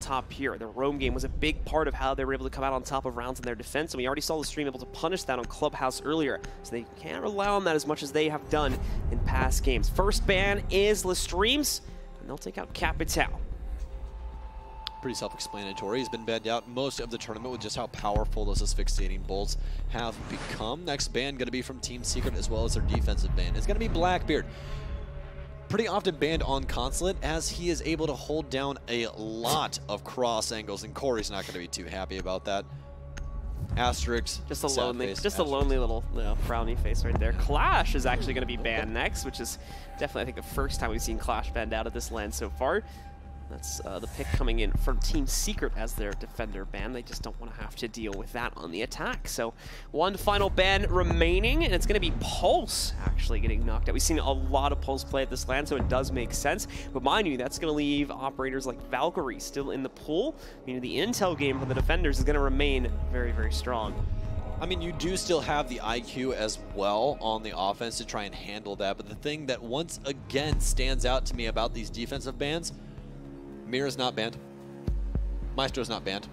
top here. Their roam game was a big part of how they were able to come out on top of rounds in their defense, and we already saw LeStream able to punish that on Clubhouse earlier, so they can't rely on that as much as they have done in past games. First ban is LeStream's, and they'll take out Capital. Pretty self-explanatory. He's been banned out most of the tournament with just how powerful those asphyxiating bolts have become. Next ban going to be from Team Secret as well as their defensive ban. It's going to be Blackbeard. Pretty often banned on Consulate as he is able to hold down a lot of cross angles, and Corey's not going to be too happy about that. Asterix. Just a lonely little frowny face right there. Yeah. Clash is actually going to be banned next, which is definitely, I think, the first time we've seen Clash banned out of this LAN so far. That's the pick coming in from Team Secret as their defender ban. They just don't want to have to deal with that on the attack. So one final ban remaining, and it's going to be Pulse actually getting knocked out. We've seen a lot of Pulse play at this LAN, so it does make sense. But mind you, that's going to leave operators like Valkyrie still in the pool, meaning the intel game for the defenders is going to remain very, very strong. I mean, you do still have the IQ as well on the offense to try and handle that, but the thing that once again stands out to me about these defensive bans, Mira's not banned. Maestro's not banned.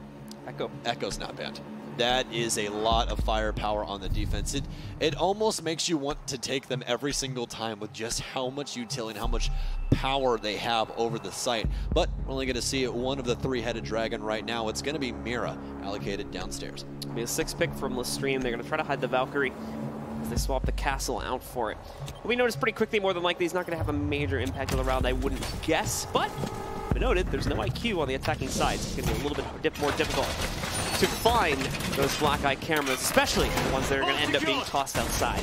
Echo's not banned. That is a lot of firepower on the defense. It almost makes you want to take them every single time with just how much utility and how much power they have over the site. But we're only going to see one of the three-headed dragon right now. It's going to be Mira allocated downstairs. It'll be a 6 pick from LeStream. They're going to try to hide the Valkyrie as they swap the castle out for it. We noticed pretty quickly, more than likely, he's not going to have a major impact on the round, I wouldn't guess, but noted, there's no IQ on the attacking side, so it's going to be a little bit more difficult to find those black eye cameras, especially the ones that are going to end up being tossed outside.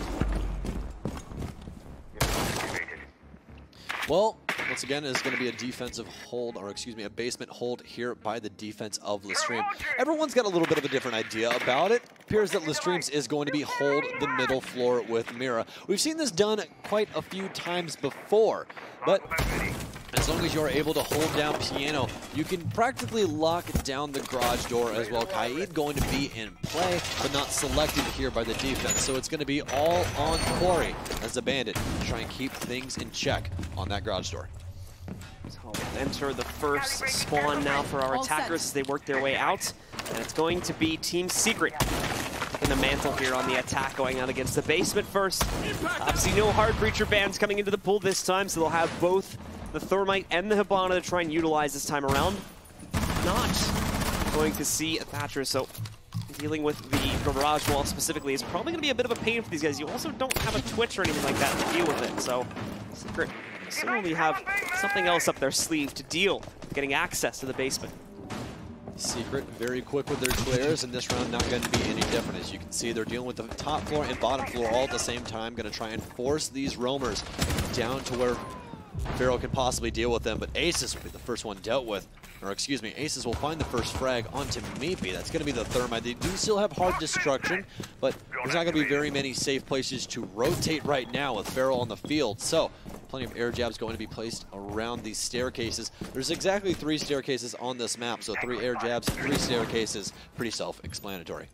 Well, once again, it's going to be a defensive hold, or excuse me, a basement hold here by the defense of LeStream. Everyone's got a little bit of a different idea about it. Appears that LeStream's is going to be hold the middle floor with Mira. We've seen this done quite a few times before, but as long as you're able to hold down Piano, you can practically lock down the garage door as well. Kaid going to be in play, but not selected here by the defense. So it's going to be all on Corey as a bandit to try and keep things in check on that garage door. So we'll enter the first spawn now for our attackers as they work their way out. And it's going to be Team Secret in the mantle here on the attack, going out against the basement first. Obviously no hard breacher bans coming into the pool this time, so they'll have both the Thermite and the Hibana to try and utilize this time around. Not going to see a Thatcher, so dealing with the garage wall specifically is probably going to be a bit of a pain for these guys. You also don't have a Twitch or anything like that to deal with it, so Secret certainly have something else up their sleeve to deal with getting access to the basement. Secret very quick with their clears, and this round not going to be any different. As you can see, they're dealing with the top floor and bottom floor all at the same time, going to try and force these roamers down to where Pharaoh can possibly deal with them, but Aces will be the first one dealt with. Or excuse me, Aces will find the first frag onto Meepy. That's going to be the Thermite. They do still have hard destruction, but there's not going to be very many safe places to rotate right now with Pharaoh on the field. So plenty of air jabs going to be placed around these staircases. There's exactly 3 staircases on this map, so 3 air jabs, 3 staircases. Pretty self-explanatory.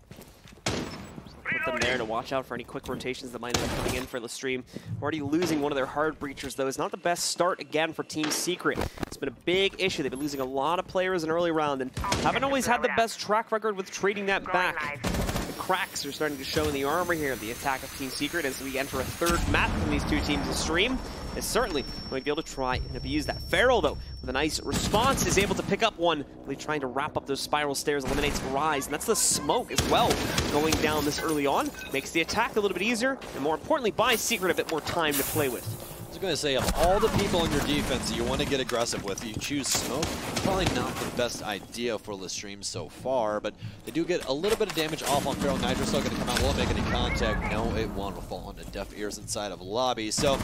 Put them there to watch out for any quick rotations that might end up coming in for LeStream. Already losing one of their hard breachers, though, is not the best start again for Team Secret. It's been a big issue. They've been losing a lot of players in early round and haven't always had the best track record with trading that back. The cracks are starting to show in the armor here of the attack of Team Secret as we enter a third map from these two teams. LeStream is certainly going to be able to try and abuse that. Feral, though, with a nice response, is able to pick up one, really trying to wrap up those spiral stairs, eliminates Rise, and that's the smoke as well going down this early on. Makes the attack a little bit easier, and more importantly, buys Secret a bit more time to play with. I was going to say, of all the people in your defense that you want to get aggressive with, you choose Smoke. Probably not the best idea for LeStream so far, but they do get a little bit of damage off on Feral. Nitro still going to come out, won't make any contact. No, it won't. Will fall onto deaf ears inside of lobby. So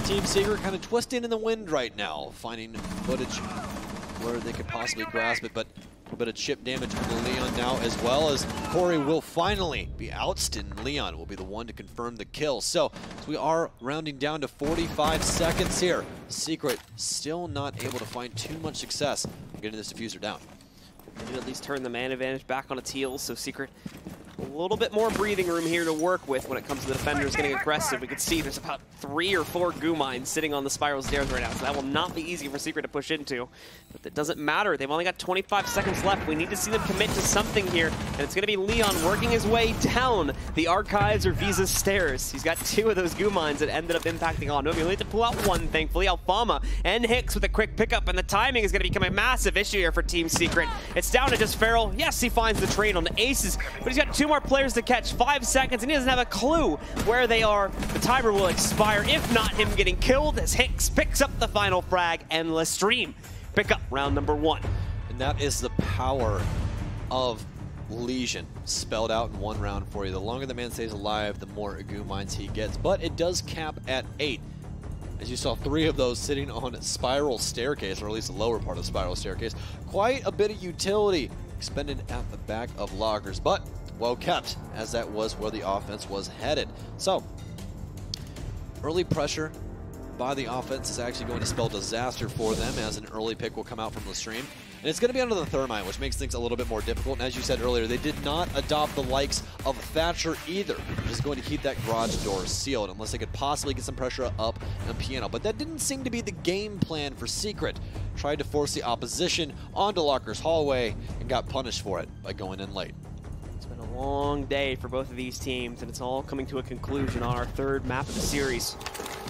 Team Secret kind of twisting in the wind right now, finding footage where they could possibly grasp it, but a little bit of chip damage from Leon now, as well as Corey will finally be ousted, and Leon will be the one to confirm the kill. So we are rounding down to 45 seconds here. Secret still not able to find too much success getting this diffuser down. They did at least turn the man advantage back on a teal, so Secret a little bit more breathing room here to work with when it comes to the defenders getting aggressive. We can see there's about 3 or 4 goo mines sitting on the spiral stairs right now, so that will not be easy for Secret to push into. But that doesn't matter. They've only got 25 seconds left. We need to see them commit to something here, and it's going to be Leon working his way down the Archives or Visa stairs. He's got 2 of those goo mines that ended up impacting on him. He'll need to pull out 1, thankfully. Alfama and Hicks with a quick pickup, and the timing is going to become a massive issue here for Team Secret. It's down to just Farrell. Yes, he finds the trade on the Aces, but he's got 2 more players to catch, 5 seconds, and he doesn't have a clue where they are. The timer will expire, if not him getting killed, as Hicks picks up the final frag, and LeStream pick up round number 1. And that is the power of Legion spelled out in 1 round for you. The longer the man stays alive, the more goo mines he gets, but it does cap at 8. As you saw, 3 of those sitting on a spiral staircase, or at least the lower part of the spiral staircase. Quite a bit of utility expended at the back of lockers, but well kept, as that was where the offense was headed. So, early pressure by the offense is actually going to spell disaster for them, as an early pick will come out from LeStream. And it's going to be under the Thermite, which makes things a little bit more difficult. And as you said earlier, they did not adopt the likes of Thatcher either, which is going to keep that garage door sealed, unless they could possibly get some pressure up on Piano. But that didn't seem to be the game plan for Secret. Tried to force the opposition onto Locker's hallway and got punished for it by going in late. It's been a long day for both of these teams, and it's all coming to a conclusion on our 3rd map of the series.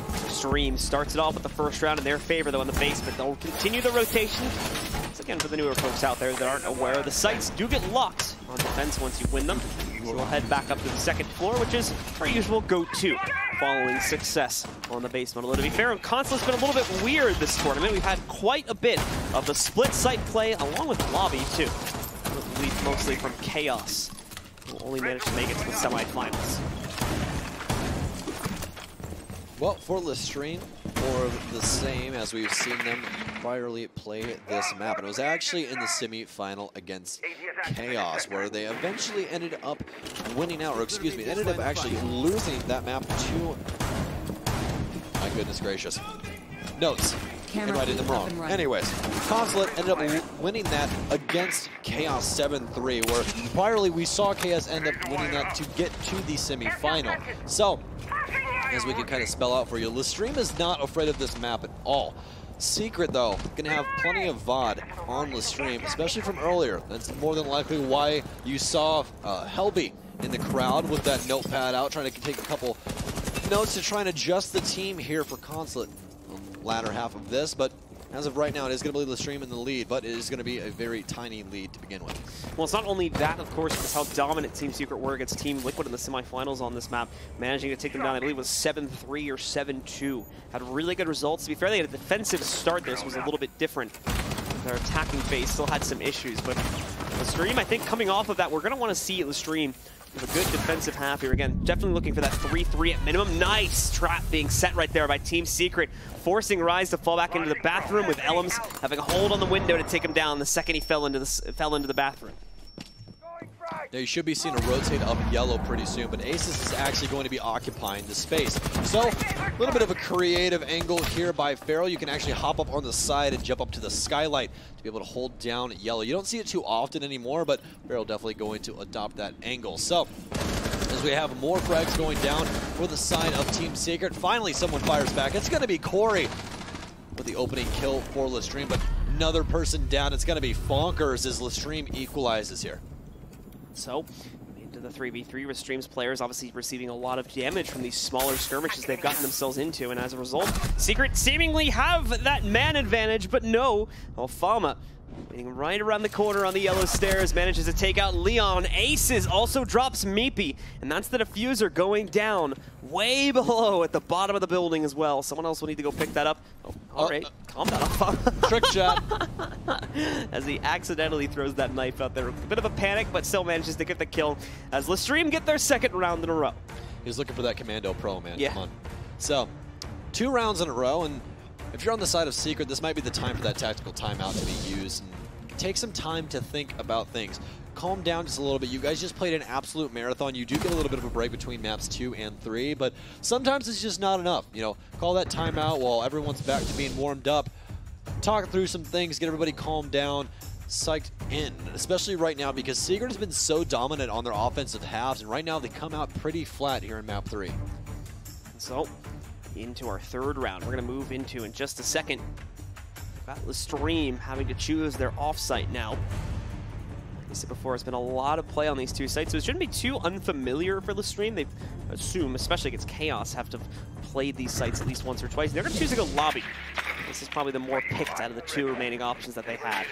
LeStream starts it off with the first round in their favor, though, in the basement. They'll continue the rotation. So again, for the newer folks out there that aren't aware, the sites do get locked on defense once you win them. So we'll head back up to the 2nd floor, which is our usual go-to following success on the basement. Although, to be fair, Consulate's been a little bit weird this tournament. We've had quite a bit of the split site play, along with Lobby, too. With the lead mostly from Chaos, who only managed to make it to the semifinals. Well, for LeStream, or the same as we've seen them priorly play this map. And it was actually in the semi-final against Chaos, where they eventually ended up winning out, or excuse me, ended up actually losing that map to, my goodness gracious, notes. And writing them wrong. Anyways, Consulate ended up winning that against Chaos 7-3, where priorly we saw Chaos end up winning that to get to the semi-final. So, as we can kind of spell out for you, LeStream is not afraid of this map at all. Secret, though, gonna have plenty of VOD on LeStream, especially from earlier. That's more than likely why you saw Helby in the crowd with that notepad out, trying to take a couple notes to try and adjust the team here for Consulate latter half of this. But as of right now, it is going to be LeStream in the lead, but it is going to be a very tiny lead to begin with. Well, it's not only that, of course, it's how dominant Team Secret were against Team Liquid in the semifinals on this map, managing to take them down. I believe it was 7-3 or 7-2. Had really good results. To be fair, they had a defensive start. This was a little bit different. Their attacking phase still had some issues, but LeStream, I think coming off of that, we're going to want to see LeStream with a good defensive half here. Again, definitely looking for that 3-3 at minimum. Nice trap being set right there by Team Secret, forcing Rise to fall back into the bathroom, with Elms having a hold on the window to take him down the second he fell into the bathroom. Now you should be seeing a rotate up yellow pretty soon, but Aces is actually going to be occupying the space. So, a little bit of a creative angle here by Farrell. You can actually hop up on the side and jump up to the skylight to be able to hold down yellow. You don't see it too often anymore, but Farrell definitely going to adopt that angle. So, as we have more frags going down for the side of Team Secret, finally someone fires back. It's going to be Corey with the opening kill for LeStream, but another person down. It's going to be Fonkers as LeStream equalizes here. So, into the 3v3, LeStream's players obviously receiving a lot of damage from these smaller skirmishes they've gotten themselves into, and as a result, Secret seemingly have that man advantage, but no, Alfama, waiting right around the corner on the yellow stairs, manages to take out Leon. Aces also drops Meepy, and that's the diffuser going down way below at the bottom of the building as well. Someone else will need to go pick that up. Oh, all right, calm down. Trick shot. As he accidentally throws that knife out there. A bit of a panic, but still manages to get the kill as LeStream get their 2nd round in a row. He's looking for that Commando Pro, man. Yeah. Come on. So, 2 rounds in a row, and if you're on the side of Secret, this might be the time for that tactical timeout to be used. And take some time to think about things. Calm down just a little bit. You guys just played an absolute marathon. You do get a little bit of a break between maps 2 and 3, but sometimes it's just not enough. You know, call that timeout while everyone's back to being warmed up. Talk through some things, get everybody calmed down, psyched in, especially right now because Secret has been so dominant on their offensive halves, and right now they come out pretty flat here in Map 3. So, into our third round. We're going to move into in just a second. Got LeStream having to choose their off-site now. Like I said before, there's been a lot of play on these two sites, so it shouldn't be too unfamiliar for LeStream. They assume, especially against Chaos, have to have played these sites at least once or twice. They're going to choose to go lobby. This is probably the more picked out of the two remaining options that they had.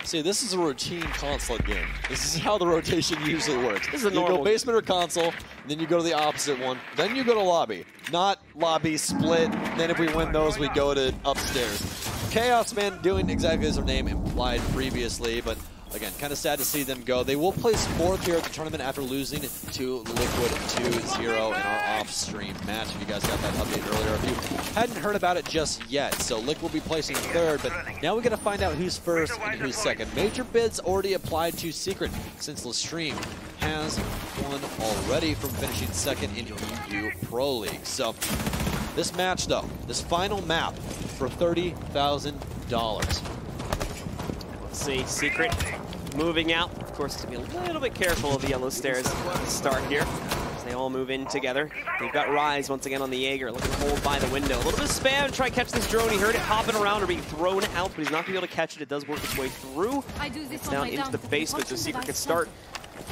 See, this is a routine console game. This is how the rotation usually works. This is a you normal go basement or console, then you go to the opposite one, then you go to lobby. Not lobby, split, then if we win those, we go to upstairs. Chaos, man, doing exactly as their name implied previously, but again, kind of sad to see them go. They will place 4th here at the tournament after losing to Liquid 2-0 in our off-stream match. If you guys got that update earlier, if you hadn't heard about it just yet. So Liquid will be placing 3rd, but now we got to find out who's 1st and who's 2nd. Major bids already applied to Secret since LeStream has won already from finishing 2nd in EU Pro League. So this match, though, this final map for $30,000. Let's see, Secret moving out. Of course, to be a little bit careful of the yellow stairs at the start here, as they all move in together. They've got Rise once again on the Jaeger, looking to hold by the window. A little bit of spam to try to catch this drone. He heard it hopping around or being thrown out, but he's not going to be able to catch it. It does work its way through. It's down into the basement, so Secret can start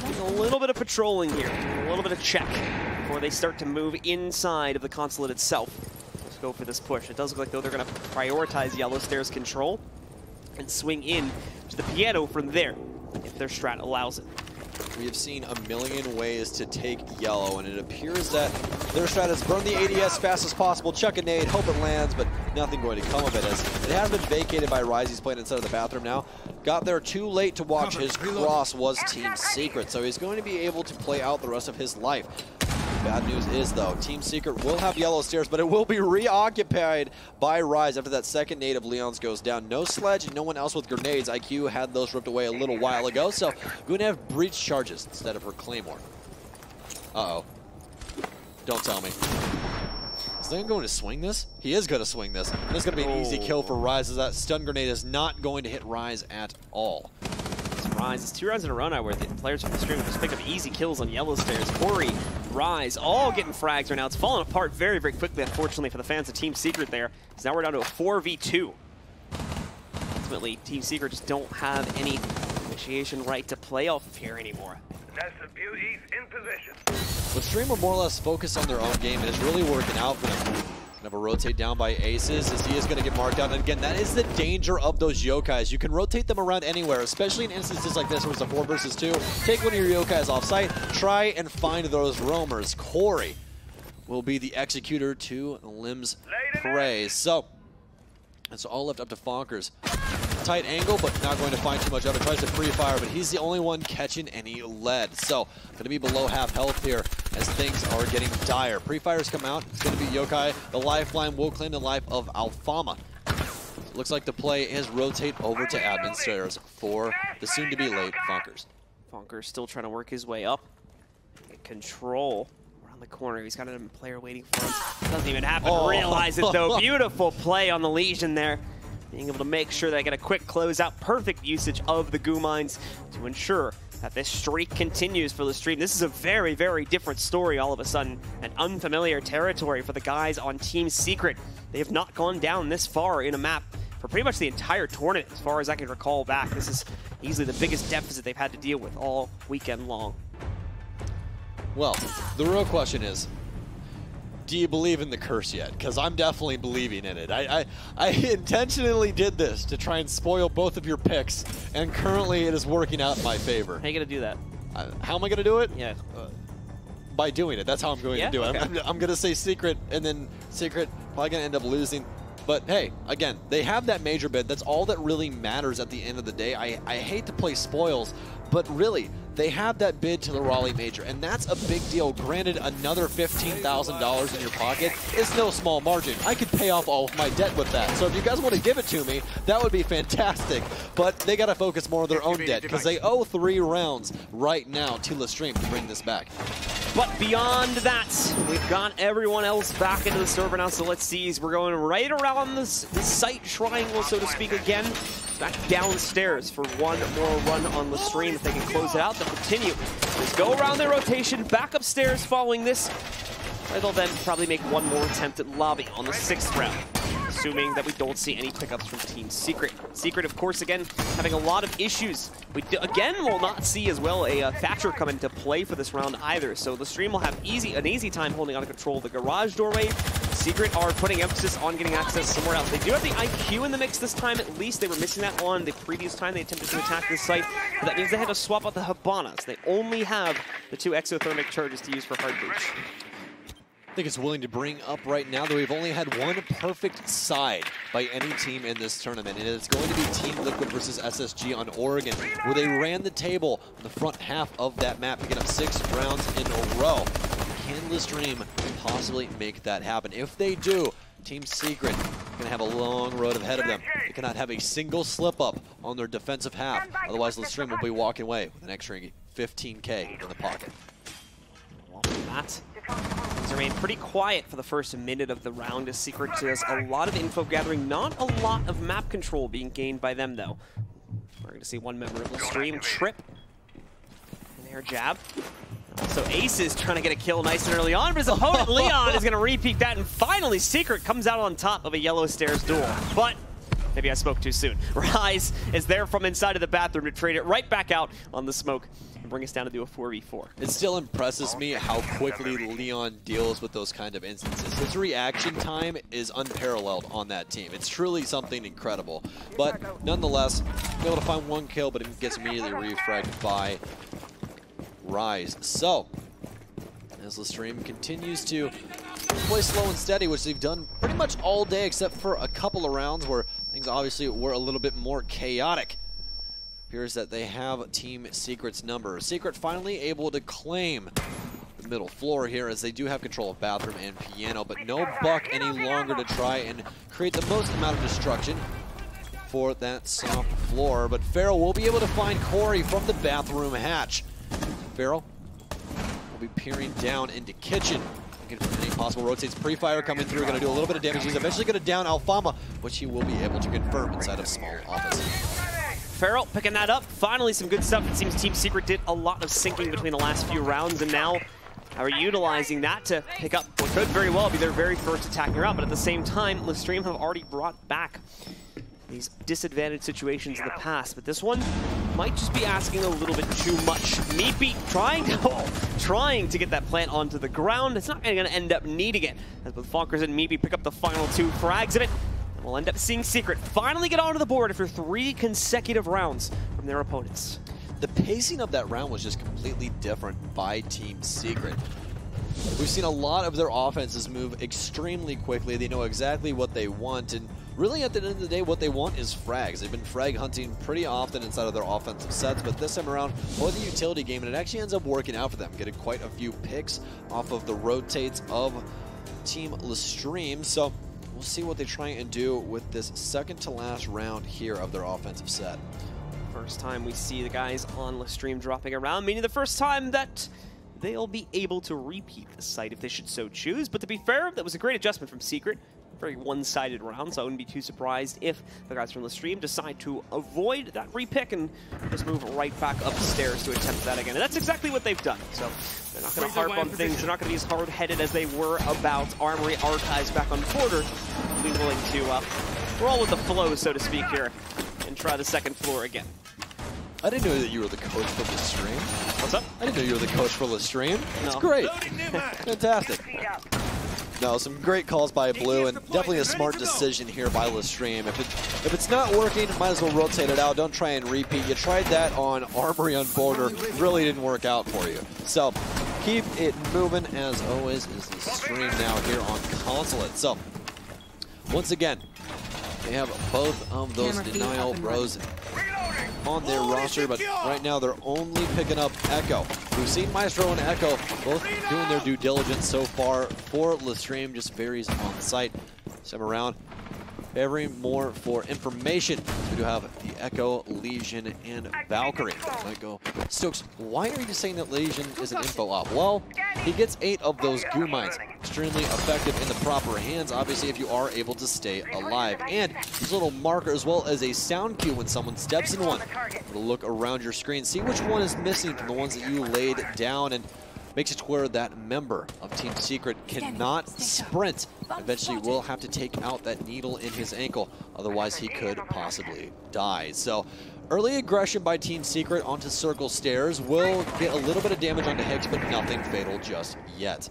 doing a little bit of patrolling here, a little bit of check before they start to move inside of the consulate itself. Let's go for this push. It does look like, though, they're going to prioritize yellow stairs control and swing in to the piano from there, if their strat allows it. We have seen a million ways to take yellow, and it appears that their strat is burn the ADS fast as possible, chuck a nade, hope it lands, but nothing going to come of it, as it has been vacated by Rise. He's playing inside of the bathroom now. Got there too late to watch. His cross was Team Secret, so he's going to be able to play out the rest of his life. Bad news is, though, Team Secret will have yellow stairs, but it will be reoccupied by Rise after that second nade of Leon's goes down. No sledge and no one else with grenades. IQ had those ripped away a little while ago, so going to have breach charges instead of her claymore. Uh-oh. Don't tell me. Is Leon going to swing this? He is going to swing this. And it's going to be an easy kill for Rise, as that stun grenade is not going to hit Rise at all. Rise, it's 2 rounds in a row now where the players from the stream just picked up easy kills on yellow stairs. Corey, Rise, all getting frags right now. It's falling apart very, very quickly, unfortunately, for the fans of Team Secret there. So now we're down to a 4v2. Ultimately, Team Secret just don't have any initiation right to play off of here anymore. That's the beauties in position. LeStream are more or less focused on their own game, and it's really working out for them. Kind of a rotate down by Aces, as he is going to get marked out. And again, that is the danger of those yokais. You can rotate them around anywhere, especially in instances like this where it's a 4 versus 2. Take one of your yokais off site, try and find those roamers. Corey will be the executor to Lim's praise. So it's all left up to Fonkers. Tight angle, but not going to find too much of it. Tries to pre-fire, but he's the only one catching any lead. So, going to be below half health here as things are getting dire. Pre-fires come out. It's going to be Yokai. The lifeline will claim the life of Alfama. Looks like the play is rotate over to admin stairs for the soon-to-be late Fonkers. Fonkers still trying to work his way up. Get control around the corner. He's got a player waiting for him. Doesn't even happen to realize it, though. Beautiful play on the Legion there. Being able to make sure they get a quick closeout. Perfect usage of the goo mines to ensure that this streak continues for LeStream. This is a very, very different story all of a sudden. An unfamiliar territory for the guys on Team Secret. They have not gone down this far in a map for pretty much the entire tournament, as far as I can recall back. This is easily the biggest deficit they've had to deal with all weekend long. Well, the real question is, do you believe in the curse yet? Because I'm definitely believing in it. I intentionally did this to try and spoil both of your picks, and currently it is working out in my favor. How are you going to do that? How am I going to do it? Yeah. By doing it. That's how I'm going to do it. Okay. I'm going to say Secret, and then Secret probably going to end up losing. But hey, again, they have that major bid. That's all that really matters at the end of the day. I hate to play spoils, but really, they have that bid to the Raleigh Major, and that's a big deal. Granted, another $15,000 in your pocket is no small margin. I could pay off all of my debt with that. So if you guys want to give it to me, that would be fantastic. But they got to focus more on their own debt, because they owe 3 rounds right now to LeStream to bring this back. But beyond that, we've got everyone else back into the server now, so let's see. We're going right around this site triangle, so to speak, again. back downstairs for one more run on LeStream. If they can close it out, they'll continue. Just go around their rotation, back upstairs following this. They'll then probably make one more attempt at lobby on the 6th round, assuming that we don't see any pickups from Team Secret. Secret, of course, again, having a lot of issues. We, again, will not see as well a Thatcher come into play for this round either, so LeStream will have an easy time holding on to control of the garage doorway. Secret are putting emphasis on getting access somewhere else. They do have the IQ in the mix this time, at least. They were missing that on the previous time they attempted to attack this site, but that means they had to swap out the Habanas. They only have the 2 exothermic charges to use for hard breach. I think it's willing to bring up right now that we've only had one perfect side by any team in this tournament, and it's going to be Team Liquid versus SSG on Oregon, where they ran the table on the front half of that map, picking up 6 rounds in a row. Can LeStream possibly make that happen? If they do, Team Secret going to have a long road ahead of them. They cannot have a single slip-up on their defensive half, otherwise LeStream will be walking away with an extra 15K in the pocket. Well, Matt, things remain pretty quiet for the first minute of the round as Secret does a lot of info gathering, not a lot of map control being gained by them though. We're going to see one member of LeStream trip, an air jab. So Ace is trying to get a kill nice and early on, but his opponent Leon is going to repeat that, and finally Secret comes out on top of a yellow stairs duel. But maybe I spoke too soon. Rise is there from inside of the bathroom to trade it right back out on the smoke and bring us down to do a 4v4. It still impresses me how quickly Leon deals with those kind of instances. His reaction time is unparalleled on that team. It's truly something incredible. But nonetheless, able to find 1 kill, but it gets immediately refragged by Rise. So, as LeStream continues to play slow and steady, which they've done pretty much all day except for a couple of rounds where things obviously were a little bit more chaotic. Appears that they have Team Secret's number. Secret finally able to claim the middle floor here, as they do have control of bathroom and piano, but no Buck any longer to try and create the most amount of destruction for that soft floor. But Farrell will be able to find Corey from the bathroom hatch. Farrell will be peering down into kitchen, looking for any possible rotates. Pre-fire coming through, going to do a little bit of damage. He's eventually going to down Alfama, which he will be able to confirm inside of small office. Farrell picking that up. Finally some good stuff. It seems Team Secret did a lot of syncing between the last few rounds, and now are utilizing that to pick up what could very well be their very first attacking round. But at the same time, LeStream have already brought back these disadvantaged situations in the past, but this one might just be asking a little bit too much. Meepy trying to get that plant onto the ground. It's not going to end up needing it, as both Fonkers and Meepy pick up the final 2 frags of it, and we'll end up seeing Secret finally get onto the board after 3 consecutive rounds from their opponents. The pacing of that round was just completely different by Team Secret. We've seen a lot of their offenses move extremely quickly. They know exactly what they want, and really at the end of the day, what they want is frags. They've been frag hunting pretty often inside of their offensive sets, but this time around, more the utility game, and it actually ends up working out for them, getting quite a few picks off of the rotates of Team LeStream. So we'll see what they try and do with this second to last round here of their offensive set. First time we see the guys on LeStream dropping around, meaning the first time that they'll be able to repeat the site if they should so choose. But to be fair, that was a great adjustment from Secret. Very one-sided round, so I wouldn't be too surprised if the guys from LeStream decide to avoid that repick and just move right back upstairs to attempt that again. And that's exactly what they've done. So they're not going to harp on things. They're not going to be as hard-headed as they were about Armory Archives back on Border. They'll be willing to roll with the flow, so to speak, here and try the second floor again. I didn't know that you were the coach for LeStream. What's up? I didn't know you were the coach for LeStream. That's great. Fantastic. No, some great calls by Blue, and definitely a smart decision here by LeStream. If it's not working, might as well rotate it out. Don't try and repeat. You tried that on Armory on Border. Really didn't work out for you. So keep it moving, as always, is LeStream now here on Consulate. So once again, they have both of those Denial Bros on their roster, but right now they're only picking up Echo. We've seen Maestro and Echo both doing their due diligence so far for LeStream, just varies on site. This time around, favoring more for information. We do have the Echo, Legion, and Valkyrie. Might go. Stokes, why are you saying that Legion is an info op? Well, he gets 8 of those goo mines. Extremely effective in the proper hands, obviously, if you are able to stay alive. And this little marker, as well as a sound cue when someone steps in one. Look around your screen, see which one is missing from the ones that you laid down, and makes it to where that member of Team Secret cannot sprint. Eventually will have to take out that needle in his ankle, otherwise he could possibly die. So early aggression by Team Secret onto circle stairs will get a little bit of damage onto Higgs, but nothing fatal just yet.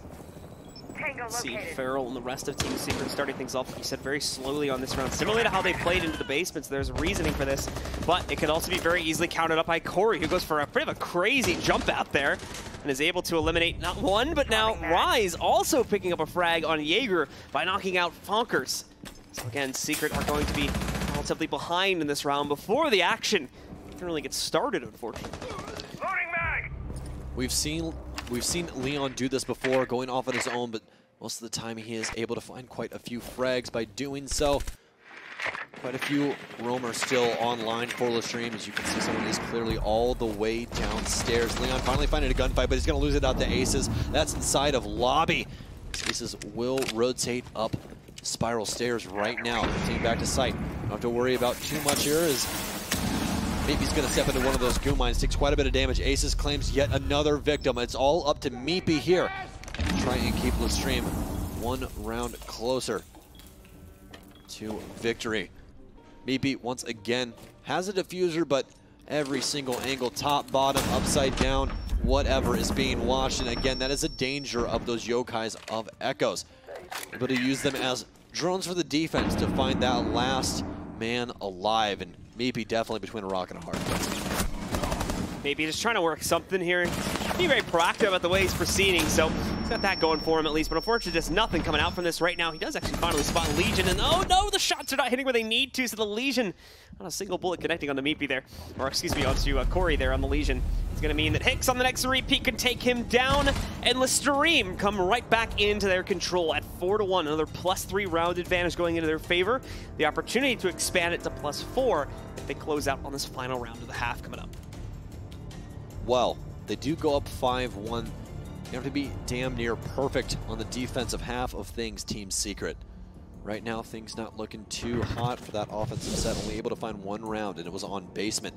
See Farrell and the rest of Team Secret starting things off, like you said, very slowly on this round. Similarly to how they played into the basements, there's reasoning for this, but it can also be very easily countered up by Corey, who goes for a bit of a crazy jump out there and is able to eliminate not one, but now Rise also picking up a frag on Jaeger by knocking out Fonkers. So again, Secret are going to be relatively behind in this round before the action can really get started, unfortunately. We've seen Leon do this before, going off on his own, but most of the time he is able to find quite a few frags by doing so. Quite a few roamers still online for LeStream. As you can see, someone is clearly all the way downstairs. Leon finally finding a gunfight, but he's going to lose it out to Aces. That's inside of lobby. Aces will rotate up spiral stairs right now. Continuing back to site. Don't have to worry about too much here, as maybe he's going to step into one of those goo mines. Takes quite a bit of damage. Aces claims yet another victim. It's all up to Meepy here. Try and keep LeStream one round closer to victory. Meepy once again has a diffuser, but every single angle, top, bottom, upside down, whatever is being watched. And again, that is a danger of those yokais of Echoes. Able to use them as drones for the defense to find that last man alive. And Meepy definitely between a rock and a hard place. Maybe just trying to work something here. Be very proactive about the way he's proceeding, so he's got that going for him at least. But unfortunately, just nothing coming out from this right now. He does actually finally spot Legion, and oh no, the shots are not hitting where they need to, so the Legion, not a single bullet connecting onto Meepy there. Or excuse me, onto Corey there on the Legion. It's going to mean that Hicks on the next repeat can take him down, and LeStream come right back into their control at 4-1. Another +3 round advantage going into their favor. The opportunity to expand it to +4 if they close out on this final round of the half coming up. Well, they do go up 5-1. You have to be damn near perfect on the defensive half of things, Team Secret. Right now, things not looking too hot for that offensive set. Only able to find one round, and it was on basement.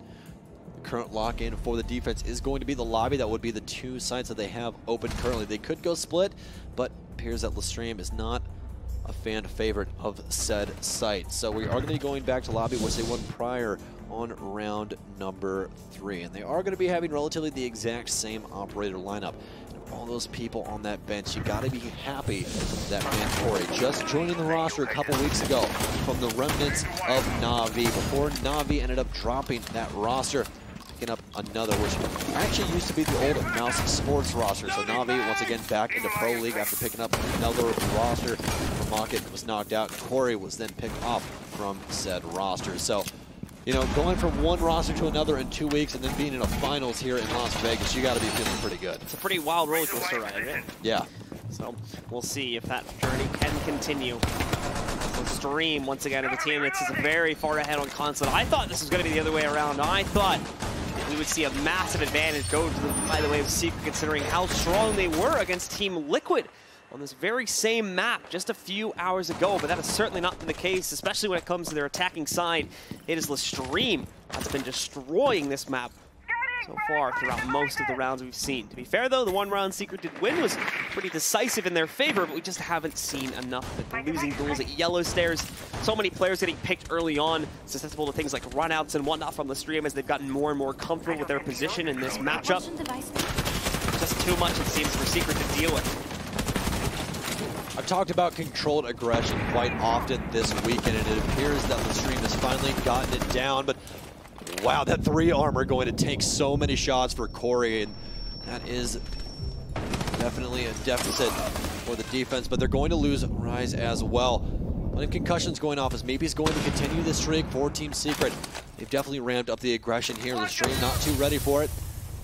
The current lock-in for the defense is going to be the lobby. That would be the 2 sites that they have open currently. They could go split, but appears that LeStream is not a fan favorite of said site. So we are going to be going back to lobby, which they won prior on round number 3. And they are going to be having relatively the exact same operator lineup. And all those people on that bench, you got to be happy that man Corey just joining the roster a couple weeks ago from the remnants of Na'Vi, before Na'Vi ended up dropping that roster, picking up another, which actually used to be the old Mouse Sports roster. So Na'Vi once again back into Pro League after picking up another roster. Rocket was knocked out. Corey was then picked off from said roster. So, you know, going from one roster to another in 2 weeks and then being in a finals here in Las Vegas, you got to be feeling pretty good. It's a pretty wild roller coaster ride, right? Yeah. So we'll see if that journey can continue. LeStream, once again, of the team that's very far ahead on console. I thought this was going to be the other way around. I thought we would see a massive advantage go to the, by the way, of Secret, considering how strong they were against Team Liquid on this very same map just a few hours ago, but that has certainly not been the case, especially when it comes to their attacking side. It is LeStream that's been destroying this map so far throughout most of the rounds we've seen. To be fair, though, the one round Secret did win was pretty decisive in their favor, but we just haven't seen enough of it. They're losing duels at yellow stairs. So many players getting picked early on, susceptible to things like runouts and whatnot from LeStream as they've gotten more and more comfortable with their position in this matchup. Just too much, it seems, for Secret to deal with. I've talked about controlled aggression quite often this weekend, and it appears that LeStream has finally gotten it down, but wow, that 3 armor going to take so many shots for Corey, and that is definitely a deficit for the defense, but they're going to lose Rise as well. When concussions going off, as Meepy's going to continue this streak for Team Secret. They've definitely ramped up the aggression here. LeStream not too ready for it.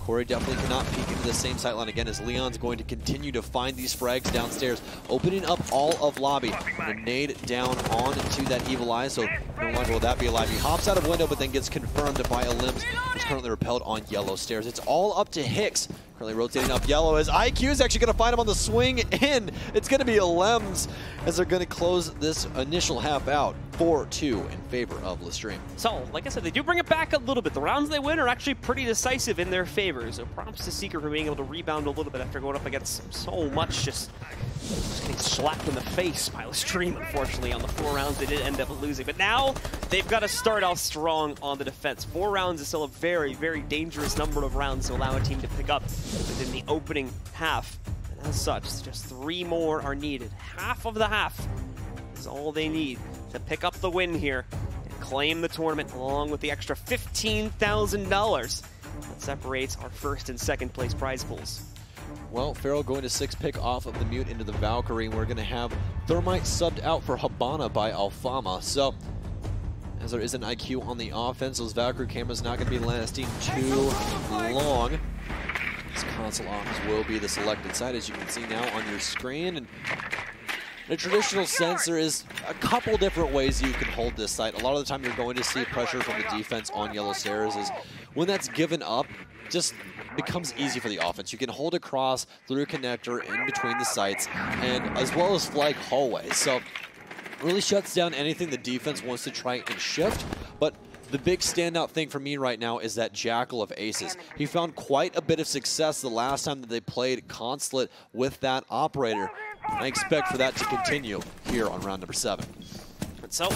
Corey definitely cannot peek into the same sight line again as Leon's going to continue to find these frags downstairs, opening up all of lobby. And a nade down on to that Evil Eye, so no longer will that be alive. He hops out of window, but then gets confirmed by Limbs, who's currently repelled on yellow stairs. It's all up to Hicks, currently rotating up yellow, as IQ is actually going to find him on the swing in. It's going to be Lems as they're going to close this initial half out 4-2 in favor of LeStream. So, like I said, they do bring it back a little bit. The rounds they win are actually pretty decisive in their favor. So props to Secret for being able to rebound a little bit after going up against so much just getting slapped in the face by LeStream, unfortunately. On the 4 rounds, they did end up losing. But now, they've got to start off strong on the defense. 4 rounds is still a very, very dangerous number of rounds to allow a team to pick up within the opening half. And as such, just 3 more are needed. Half of the half is all they need to pick up the win here and claim the tournament along with the extra $15,000 that separates our first and second place prize pools. Well, Farrell going to 6-pick off of the Mute into the Valkyrie. We're going to have Thermite subbed out for Habana by Alfama. So, as there is an IQ on the offense, those Valkyrie cameras not going to be lasting too long. This console office will be the selected side, as you can see now on your screen. And in a traditional sense, there is a couple different ways you can hold this site. A lot of the time you're going to see pressure from the defense on yellow stairs. Is when that's given up, just becomes easy for the offense. You can hold across through a connector in between the sites, and as well as flag hallways. So it really shuts down anything the defense wants to try and shift. But the big standout thing for me right now is that Jackal of Aces. He found quite a bit of success the last time that they played Consulate with that operator. I expect for that to continue here on round number 7. And so,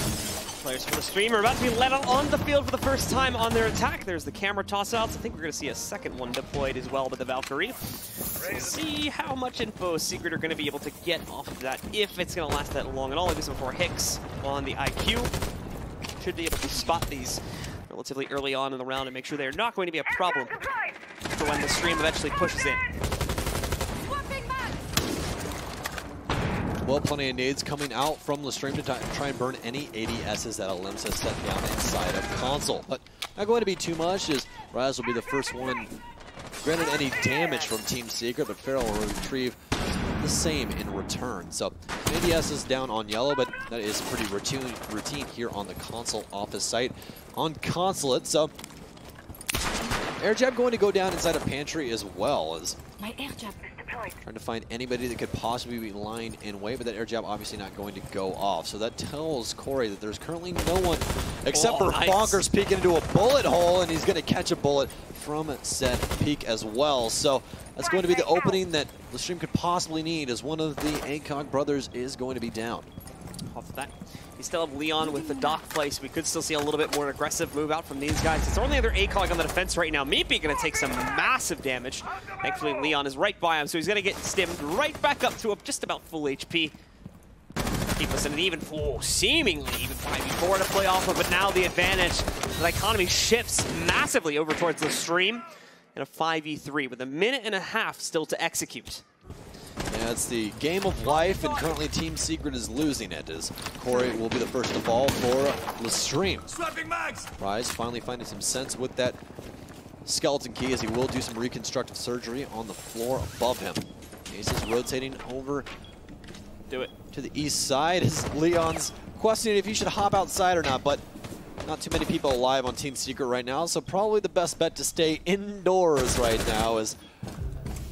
players for LeStream are about to be let out on the field for the first time on their attack. There's the camera toss-outs. I think we're going to see a second one deployed as well with the Valkyrie. So we'll see how much info Secret are going to be able to get off of that, if it's going to last that long at all. Maybe some before Hicks on the IQ. Should be able to spot these relatively early on in the round and make sure they're not going to be a problem for when LeStream eventually pushes in. Well, plenty of nades coming out from LeStream to try and burn any ADSs that Limbs has set down inside of console. But not going to be too much, as Raz will be the first one granted any damage from Team Secret, but Farrell will retrieve the same in return. So ADS is down on yellow, but that is pretty routine here on the console office site on Consulate. So air jab going to go down inside a pantry as well, as my air jab is deployed. Trying to find anybody that could possibly be lined in way, but that air jab obviously not going to go off. So that tells Corey that there's currently no one except for nice. Bonkers peeking into a bullet hole, and he's going to catch a bullet from said peak as well. So that's going to be the opening that LeStream could possibly need, as one of the ACOG brothers is going to be down. Off of that, you still have Leon with the dock place. We could still see a little bit more aggressive move out from these guys. It's the only other ACOG on the defense right now. Meepy going to take some massive damage. Thankfully, Leon is right by him, so he's going to get stimmed right back up to just about full HP. Keep us in an even, seemingly even 5v4 to play off of, but now the advantage, the economy shifts massively over towards LeStream in a 5v3 with a minute and a half still to execute. Yeah, it's the game of life, and currently Team Secret is losing it, as Corey will be the first to fall for LeStream. Swapping mags! Rise finally finding some sense with that skeleton key, as he will do some reconstructive surgery on the floor above him. Ace is rotating over to the east side, as Leon's questioning if he should hop outside or not, but not too many people alive on Team Secret right now, so probably the best bet to stay indoors right now, as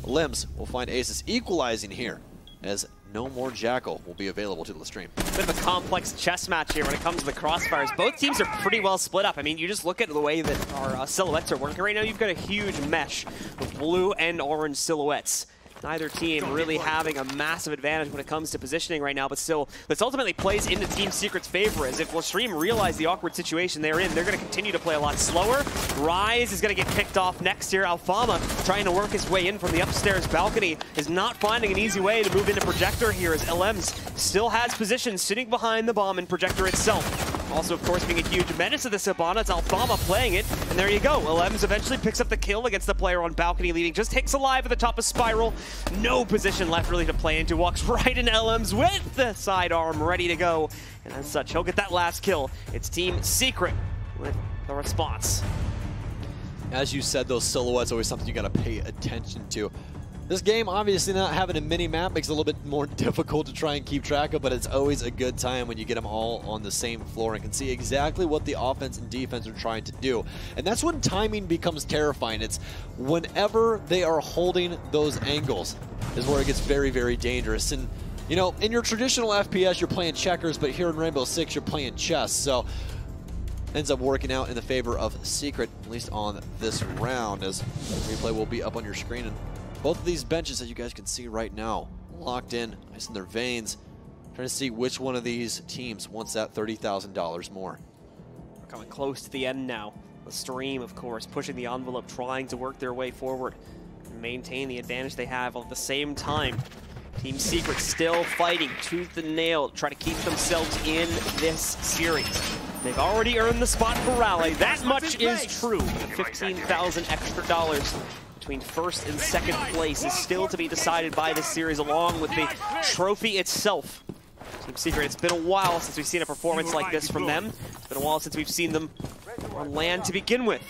Limbs will find Aces equalizing here, as no more Jackal will be available to LeStream. Bit of a complex chess match here when it comes to the crossfires. Both teams are pretty well split up. I mean, you just look at the way that our silhouettes are working right now. You've got a huge mesh of blue and orange silhouettes. Neither team really having a massive advantage when it comes to positioning right now, but still, this ultimately plays into Team Secret's favor, as if LeStream realize the awkward situation they're in, they're going to continue to play a lot slower. Rise is going to get picked off next here. Alfama trying to work his way in from the upstairs balcony is not finding an easy way to move into Projector here, as LMs still has position sitting behind the bomb and Projector itself. Also, of course, being a huge menace to the Sabana, it's Alfama playing it, and there you go. LMs eventually picks up the kill against the player on balcony, leaving just Hicks alive at the top of Spiral. No position left really to play into. Walks right into LMs with the sidearm ready to go, and as such, he'll get that last kill. It's Team Secret with the response. As you said, those silhouettes are always something you got to pay attention to. This game, obviously not having a mini-map makes it a little bit more difficult to try and keep track of, but it's always a good time when you get them all on the same floor and can see exactly what the offense and defense are trying to do. And that's when timing becomes terrifying. It's whenever they are holding those angles is where it gets very, very dangerous. And, you know, in your traditional FPS, you're playing checkers, but here in Rainbow Six, you're playing chess. So ends up working out in the favor of Secret, at least on this round, as replay will be up on your screen. And both of these benches that you guys can see right now, locked in, ice in their veins, trying to see which one of these teams wants that $30,000 more. We're coming close to the end now. LeStream, of course, pushing the envelope, trying to work their way forward and maintain the advantage they have. At the same time, Team Secret still fighting tooth and nail to try to keep themselves in this series. They've already earned the spot for Rally. That much is true. $15,000 extra dollars between first and second place is still to be decided by this series, along with the trophy itself. Team Secret, it's been a while since we've seen a performance like this from them. It's been a while since we've seen them on land to begin with.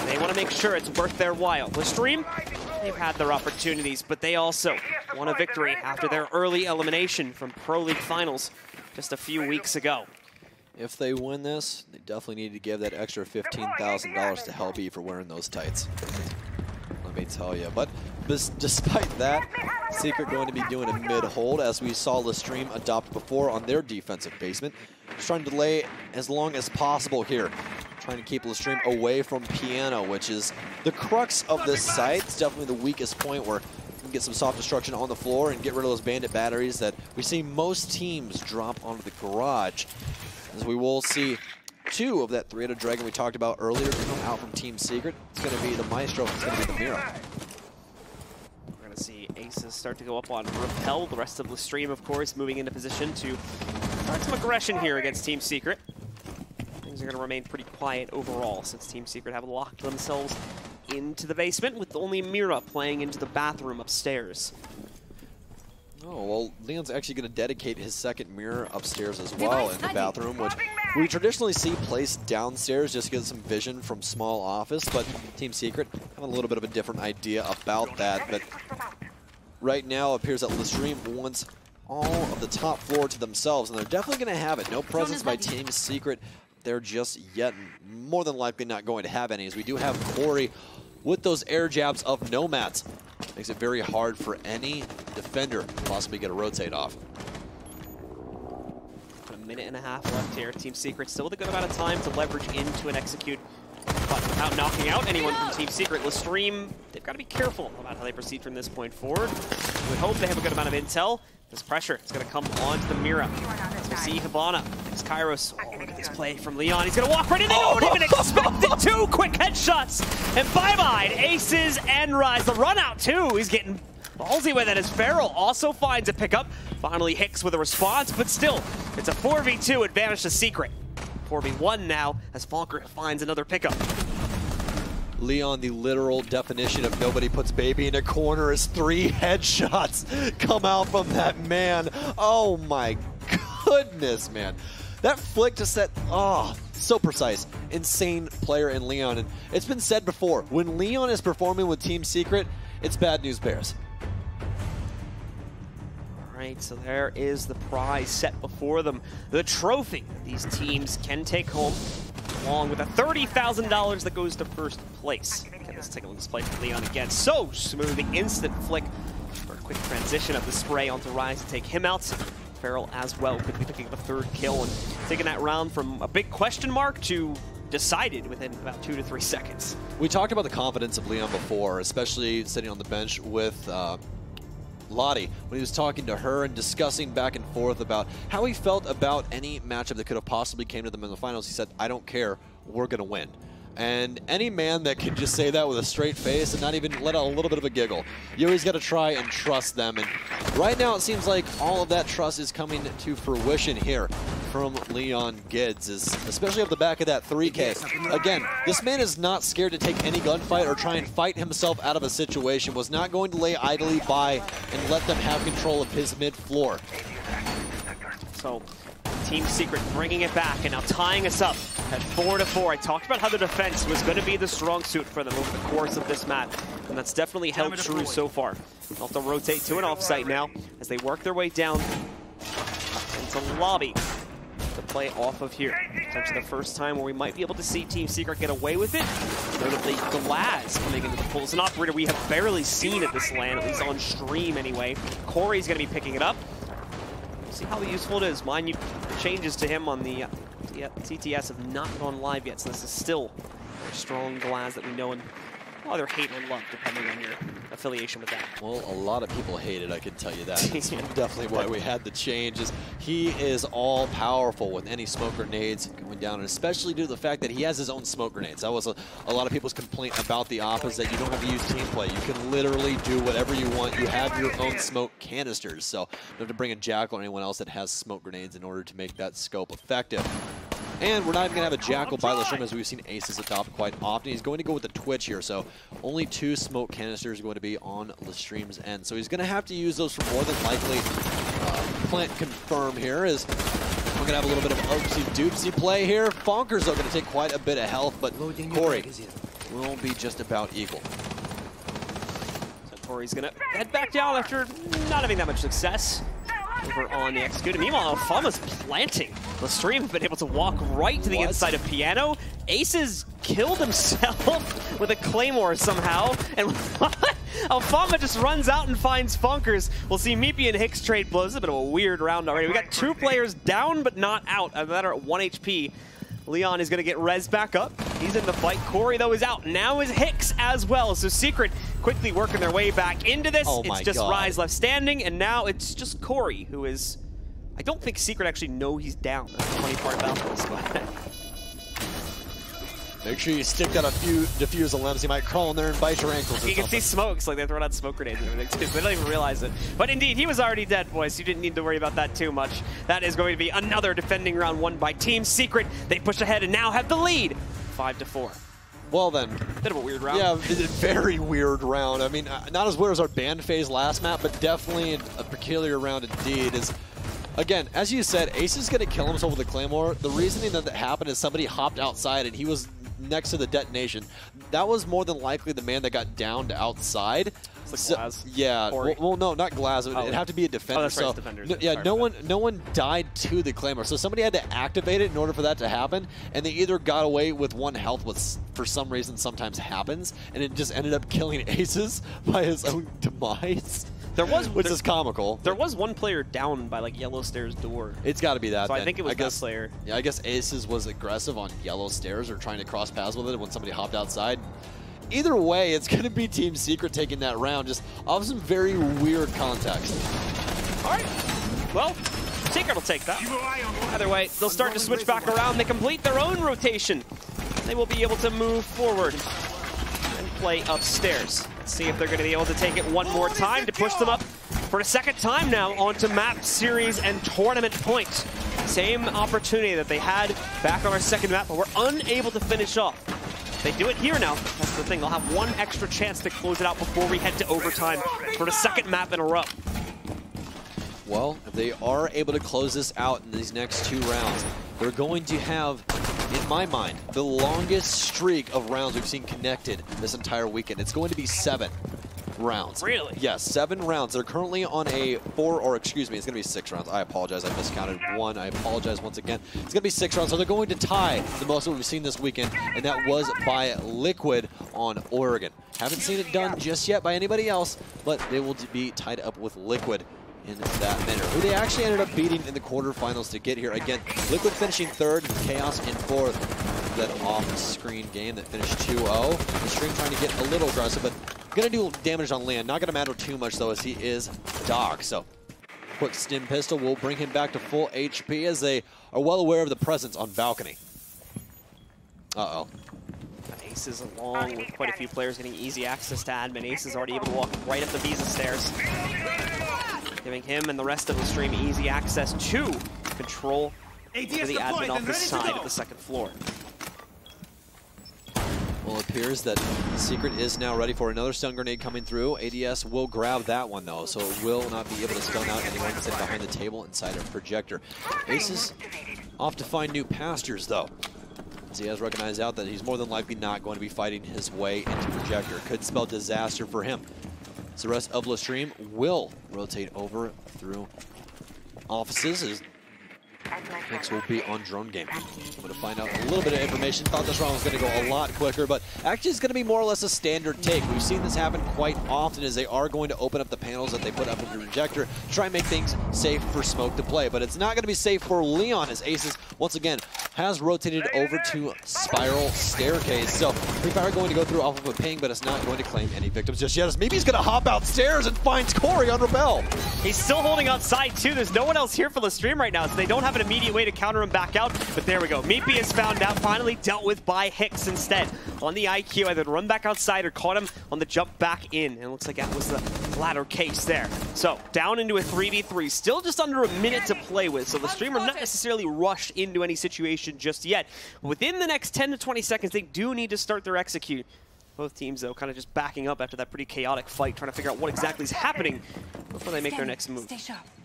They want to make sure it's worth their while. LeStream, they've had their opportunities, but they also won a victory after their early elimination from Pro League Finals just a few weeks ago. If they win this, they definitely need to give that extra $15,000 to Hellby for wearing those tights. Let me tell you. But despite that, Secret going to be doing a mid-hold, as we saw LeStream adopt before on their defensive basement. Just trying to delay as long as possible here. Trying to keep LeStream away from Piano, which is the crux of this site. It's definitely the weakest point where you can get some soft destruction on the floor and get rid of those bandit batteries that we see most teams drop onto the garage. As we will see two of that three-headed dragon we talked about earlier come out from Team Secret. It's going to be the Maestro, it's going to be the Mira. We're going to see Aces start to go up on Repel. The rest of LeStream, of course, moving into position to start some aggression here against Team Secret. Things are going to remain pretty quiet overall, since Team Secret have locked themselves into the basement, with only Mira playing into the bathroom upstairs. Oh, well, Leon's actually going to dedicate his second mirror upstairs as well in the bathroom, which we traditionally see placed downstairs just to get some vision from small office, but Team Secret having a little bit of a different idea about that. But right now it appears that LeStream wants all of the top floor to themselves, and they're definitely going to have it. No presence by Team Secret there just yet, and more than likely not going to have any, as we do have Corey with those air jabs of Nomads. Makes it very hard for any defender to possibly get a rotate off. A minute and a half left here. Team Secret still with a good amount of time to leverage into and execute, but without knocking out anyone from Team Secret. LeStream, they've got to be careful about how they proceed from this point forward. We hope they have a good amount of intel. This pressure is going to come onto the Mira. As we see Hibana, there's Kairos. Oh, look at this play from Leon. He's going to walk right in. They don't even expect it. Two quick headshots. And bye-bye, Aces and Rise. The run out, too. He's getting ballsy with it, as Farrell also finds a pickup. Finally, Hicks with a response, but still, it's a 4v2 advantage to Secret. 4v1 now, as Falker finds another pickup. Leon, the literal definition of nobody puts baby in a corner, as 3 headshots come out from that man. Oh my goodness, man. That flick to set, oh, so precise. Insane player in Leon. And it's been said before, when Leon is performing with Team Secret, it's bad news bears. All right, so there is the prize set before them. The trophy that these teams can take home, along with the $30,000 that goes to first place. Okay, let's take a look at this play from Leon again. So smooth, the instant flick for a quick transition of the spray onto Rise to take him out. Farrell as well, quickly picking up a third kill and taking that round from a big question mark to decided within about 2 to 3 seconds. We talked about the confidence of Leon before, especially sitting on the bench with Lottie, when he was talking to her and discussing back and forth about how he felt about any matchup that could have possibly came to them in the finals. He said, I don't care, we're going to win. And any man that can just say that with a straight face and not even let out a little bit of a giggle, you always got to try and trust them. And right now it seems like all of that trust is coming to fruition here from Leon Gids, especially off the back of that 3K. Again, this man is not scared to take any gunfight or try and fight himself out of a situation, was not going to lay idly by and let them have control of his mid-floor. So Team Secret bringing it back and now tying us up at 4-4. I talked about how the defense was going to be the strong suit for them over the course of this map, and that's definitely held true so far. They'll have to rotate to an offsite now as they work their way down into lobby to play off of here. Potentially the first time where we might be able to see Team Secret get away with it. Notably, Glaz coming into the pool. It's an operator we have barely seen at this LAN, at least on stream anyway. Corey's going to be picking it up. We'll see how useful it is. Mind you, changes to him on the TTS have not gone live yet, so this is still a strong Glaz that we know and either hate or love, depending on your affiliation with that. Well, a lot of people hate it, I can tell you that. That's definitely why we had the changes. He is all-powerful with any smoke grenades going down, and especially due to the fact that he has his own smoke grenades. That was a lot of people's complaint about the opposite, that you don't have to use team play. You can literally do whatever you want. You have your own smoke canisters, so you don't have to bring a Jackal or anyone else that has smoke grenades in order to make that scope effective. And we're not even going to have a Jackal by LeStream, as we've seen Aces adopt quite often. He's going to go with the Twitch here, so only 2 smoke canisters are going to be on LeStream's end. So he's going to have to use those for more than likely. Plant confirm here is we're going to have a little bit of oopsie-doopsie play here. Fonkers are going to take quite a bit of health, but Corey will be just about equal. So Corey's going to head back down after not having that much success over on the executed. Meanwhile, Alfama's planting. LeStream have been able to walk right to the inside of Piano. Aces killed himself with a Claymore somehow, and Alfama just runs out and finds Funkers. We'll see Meepy and Hicks trade blows. It's a bit of a weird round already. We got 2 players down but not out. A matter at 1 HP. Leon is going to get res back up. He's in the fight. Corey, though, is out. Now is Hicks as well. So Secret quickly working their way back into this. It's just Rise left standing, and now it's just Corey who is... I don't think Secret actually know he's down. That's the funny part about this. But make sure you stick out a few diffusal lamps. He might crawl in there and bite your ankles. You can see smokes, like they're throwing out smoke grenades and everything too. They don't even realize it. But indeed, he was already dead, boys. You didn't need to worry about that too much. That is going to be another defending round won by Team Secret. They push ahead and now have the lead, 5-4. Well then. Bit of a weird round. Yeah, it's a very weird round. I mean, not as weird as our band phase last map, but definitely a peculiar round indeed. Again, as you said, Ace is going to kill himself with a Claymore. The reasoning that happened is somebody hopped outside and he was next to the detonation. That was more than likely the man that got downed outside. It's like Glaz. Yeah. Well, no, not Glaz. It'd have to be a defender. Oh, that's right, defenders. Yeah, no one died to the Claymore. So somebody had to activate it in order for that to happen, and they either got away with 1 health, which for some reason sometimes happens, and it just ended up killing Aces by his own demise. Which is comical. There was 1 player down by like Yellow Stairs door. It's got to be that. So then. I think it was that player. Yeah, I guess Aces was aggressive on Yellow Stairs or trying to cross paths with it when somebody hopped outside. Either way, it's going to be Team Secret taking that round, just off some very weird context. All right. Well, Secret will take that. Either way, they'll start to switch back around. They complete their own rotation. They will be able to move forward and play upstairs. Let's see if they're going to be able to take it one more time to push them up for a second time now onto map series and tournament point. Same opportunity that they had back on our second map, but we're unable to finish off. They do it here now. That's the thing. They'll have 1 extra chance to close it out before we head to overtime for the 2nd map in a row. Well, if they are able to close this out in these next 2 rounds, they're going to have, in my mind, the longest streak of rounds we've seen connected this entire weekend. It's going to be 7 rounds. Really? Yes, 7 rounds. They're currently on a 4, or excuse me, it's going to be 6 rounds. I apologize, I miscounted 1. I apologize once again. It's going to be 6 rounds, so they're going to tie the most that we've seen this weekend, and that was by Liquid on Oregon. Haven't seen it done just yet by anybody else, but they will be tied up with Liquid in that manner, who they actually ended up beating in the quarterfinals to get here. Again, Liquid finishing 3rd, Chaos in 4th. That off-screen game that finished 2-0. LeStream trying to get a little aggressive, but going to do damage on Leon. Not going to matter too much, though, as he is Doc. So, quick stim pistol will bring him back to full HP as they are well aware of the presence on balcony. Uh-oh. Aces along with quite a few players getting easy access to admin. Ace is already able to walk right up the Visa stairs, giving him and the rest of LeStream easy access to control for the admin off the side of the 2nd floor. Well, it appears that Secret is now ready for another stun grenade coming through. ADS will grab that one, though, so it will not be able to stun out anyone sitting behind the table inside of Projector. Ace is off to find new pastures, though, as he has recognized out that he's more than likely not going to be fighting his way into Projector. Could spell disaster for him. So the rest of LeStream will rotate over through offices as next will be on drone game. I'm going to find out a little bit of information. Thought this round was going to go a lot quicker, but actually it's going to be more or less a standard take. We've seen this happen quite often as they are going to open up the panels that they put up in the Projector to try and make things safe for Smoke to play. But it's not going to be safe for Leon as Aces, once again, has rotated over to Spiral Staircase. So Free Fire going to go through off of a ping, but it's not going to claim any victims just yet. As maybe he's going to hop outstairs and finds Corey on Rebel. He's still holding outside too. There's no one else here for LeStream right now, so they don't have an immediate way to counter him back out. But there we go. Meepy is found out, finally dealt with by Hicks instead. On the IQ, either run back outside or caught him on the jump back in. And it looks like that was the latter case there. So down into a 3v3, still just under a minute to play with. So LeStream are not necessarily rushed into any situation just yet. Within the next 10 to 20 seconds, they do need to start their execute. Both teams, though, kind of just backing up after that pretty chaotic fight, trying to figure out what exactly is happening before they make their next move.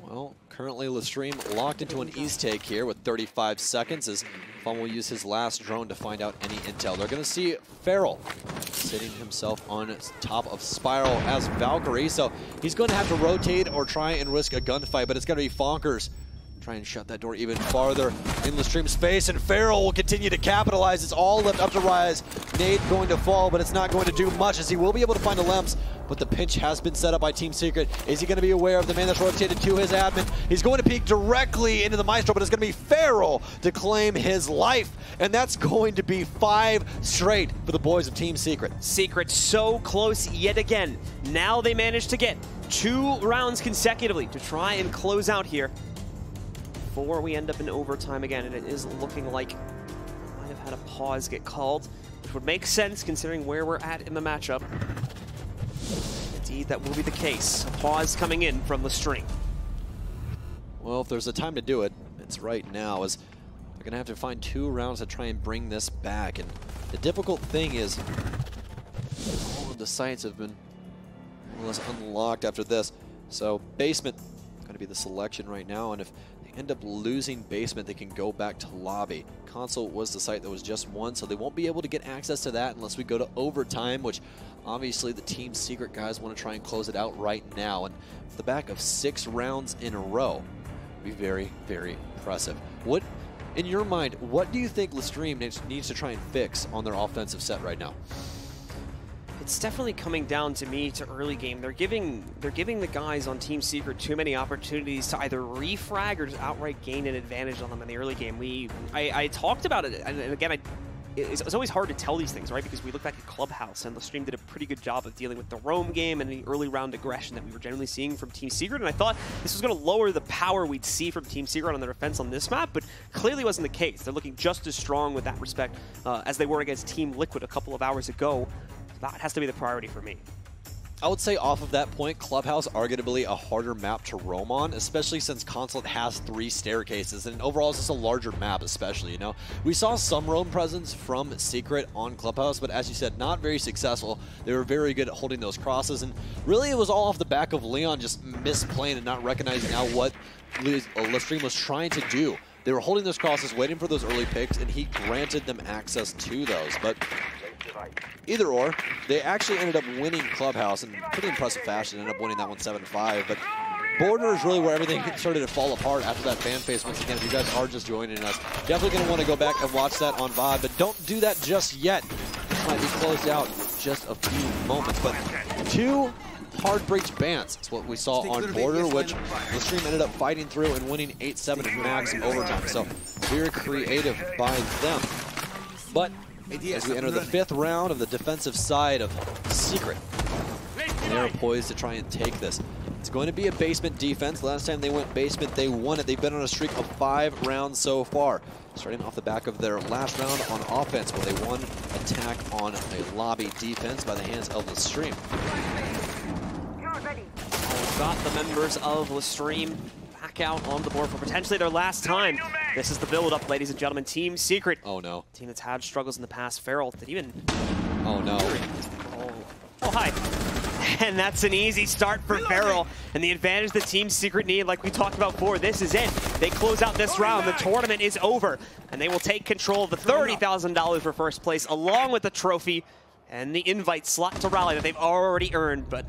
Well, currently LeStream locked into an east take here with 35 seconds as Fun will use his last drone to find out any intel. They're going to see Feral sitting himself on top of Spiral as Valkyrie, so he's going to have to rotate or try and risk a gunfight, but it's going to be Fonkers. Try and shut that door even farther in LeStream's face, and Feral will continue to capitalize. It's all left up to Rise. Nade going to fall, but it's not going to do much as he will be able to find a Lemps, but the pinch has been set up by Team Secret. Is he going to be aware of the man that's rotated to his admin? He's going to peek directly into the Maestro, but it's going to be Feral to claim his life, and that's going to be 5 straight for the boys of Team Secret. Secret so close yet again. Now they managed to get 2 rounds consecutively to try and close out here before we end up in overtime again, and it is looking like I might have had a pause get called, which would make sense considering where we're at in the matchup. Indeed, that will be the case. A pause coming in from LeStream. Well, if there's a time to do it, it's right now, as they're going to have to find 2 rounds to try and bring this back. And the difficult thing is all of the sites have been more or less unlocked after this. So basement going to be the selection right now, and if they end up losing basement, they can go back to lobby. Console was the site that was just won, so they won't be able to get access to that unless we go to overtime, which obviously the Team Secret guys want to try and close it out right now. And at the back of 6 rounds in a row, be very, very impressive. What, in your mind, what do you think LeStream needs to try and fix on their offensive set right now? It's definitely coming down to me to early game. They're giving the guys on Team Secret too many opportunities to either refrag or just outright gain an advantage on them in the early game. I talked about it, and again, it's always hard to tell these things, right? Because we look back at Clubhouse, and LeStream did a pretty good job of dealing with the roam game and the early round aggression that we were generally seeing from Team Secret. And I thought this was going to lower the power we'd see from Team Secret on their defense on this map, but clearly wasn't the case. They're looking just as strong with that respect as they were against Team Liquid a couple of hours ago. That has to be the priority for me. I would say off of that point, Clubhouse arguably a harder map to roam on, especially since Consulate has 3 staircases, and overall it's just a larger map especially, you know? We saw some roam presence from Secret on Clubhouse, but as you said, not very successful. They were very good at holding those crosses, and really it was all off the back of Leon just misplaying and not recognizing now what LeStream was trying to do. They were holding those crosses, waiting for those early picks, and he granted them access to those, but either or, they actually ended up winning Clubhouse in pretty impressive fashion, ended up winning that one 7-5, but Border is really where everything started to fall apart after that fan face. Once again, if you guys are just joining us, definitely going to want to go back and watch that on VOD, but don't do that just yet. This might be closed out in just a few moments, but 2 hard breach bans. That's what we saw on Border, which LeStream ended up fighting through and winning 8-7 in max in overtime, so very creative by them. But as we enter the 5th round of the defensive side of Secret, they are poised to try and take this. It's going to be a basement defense. Last time they went basement, they won it. They've been on a streak of 5 rounds so far, starting off the back of their last round on offense, where they won attack on a lobby defense by the hands of LeStream. We've got the members of LeStream back out on the board for potentially their last time. This is the build-up, ladies and gentlemen. Team Secret. Oh no. Team that's had struggles in the past. Feral did even Oh no. Oh, hi. And that's an easy start for Feral. And the advantage the Team Secret need, like we talked about before, this is it. They close out this round. The tournament is over. And they will take control of the $30,000 for first place, along with the trophy and the invite slot to rally that they've already earned. But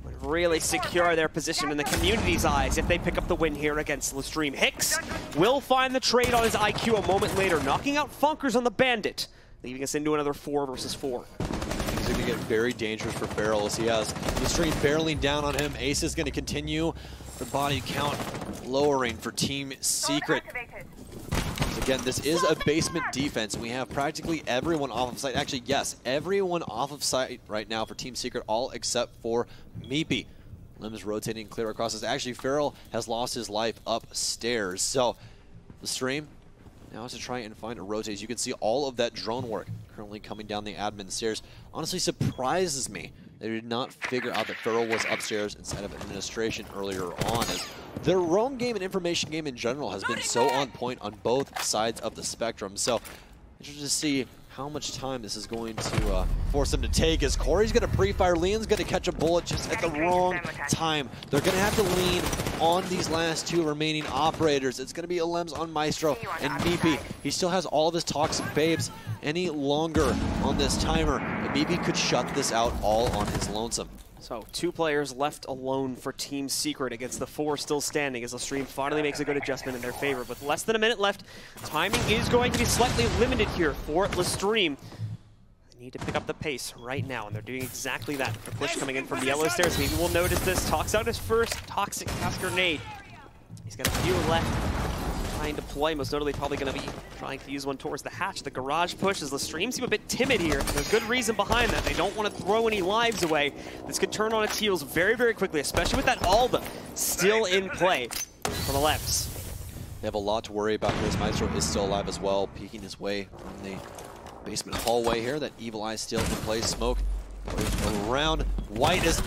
would really secure their position in the community's eyes if they pick up the win here against LeStream. Hicks will find the trade on his IQ a moment later, knocking out Funkers on the Bandit, leaving us into another 4 versus 4. Things are going to get very dangerous for Feral as he has LeStream barreling down on him. Ace is going to continue. The body count lowering for Team Secret. So again, this is a basement defense. We have practically everyone off of site. Actually, yes, everyone off of site right now for Team Secret, all except for Meepy. Lim is rotating clear across this. Actually, Feral has lost his life upstairs. So LeStream now has to try and find a rotate. As you can see, all of that drone work currently coming down the admin stairs. Honestly, surprises me they did not figure out that Feral was upstairs instead of administration earlier on, as their roam game and information game in general has been so on point on both sides of the spectrum. So interested to see how much time this is going to force them to take, as Corey's going to pre-fire. Leon's going to catch a bullet just at the wrong time. They're going to have to lean on these last 2 remaining operators. It's going to be Alems on Maestro and Meepy. He still has all of his toxic babes any longer on this timer, and Meepy could shut this out all on his lonesome. So 2 players left alone for Team Secret against the 4 still standing, as LeStream finally makes a good adjustment in their favor. With less than a minute left, timing is going to be slightly limited here for LeStream. They need to pick up the pace right now, and they're doing exactly that. The push coming in from yellow stairs. Maybe we'll notice this. Talks out his first toxic cast grenade. He's got a few left. Trying to play, most notably probably going to be trying to use one towards the hatch. The garage push as LeStream seem a bit timid here. There's good reason behind that. They don't want to throw any lives away. This could turn on its heels very, very quickly, especially with that Alda still in play for the Leps. They have a lot to worry about here, as Maestro is still alive as well, peeking his way from the basement hallway here. That Evil Eye still in place. Smoke around. White is...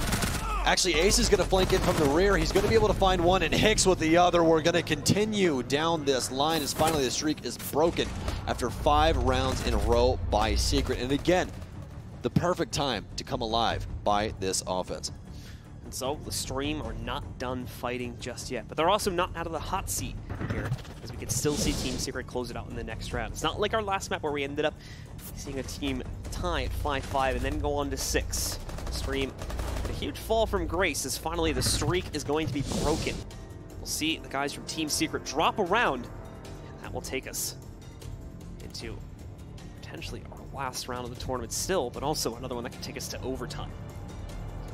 Actually, Ace is going to flank in from the rear. He's going to be able to find one, and Hicks with the other. We're going to continue down this line as finally the streak is broken after 5 rounds in a row by Secret. And again, the perfect time to come alive by this offense. And so LeStream are not done fighting just yet, but they're also not out of the hot seat here, as we can still see Team Secret close it out in the next round. It's not like our last map where we ended up seeing a team tie at 5-5 and then go on to 6. LeStream, a huge fall from grace, as finally the streak is going to be broken. We'll see the guys from Team Secret drop around, and that will take us into potentially our last round of the tournament still, but also another one that can take us to overtime.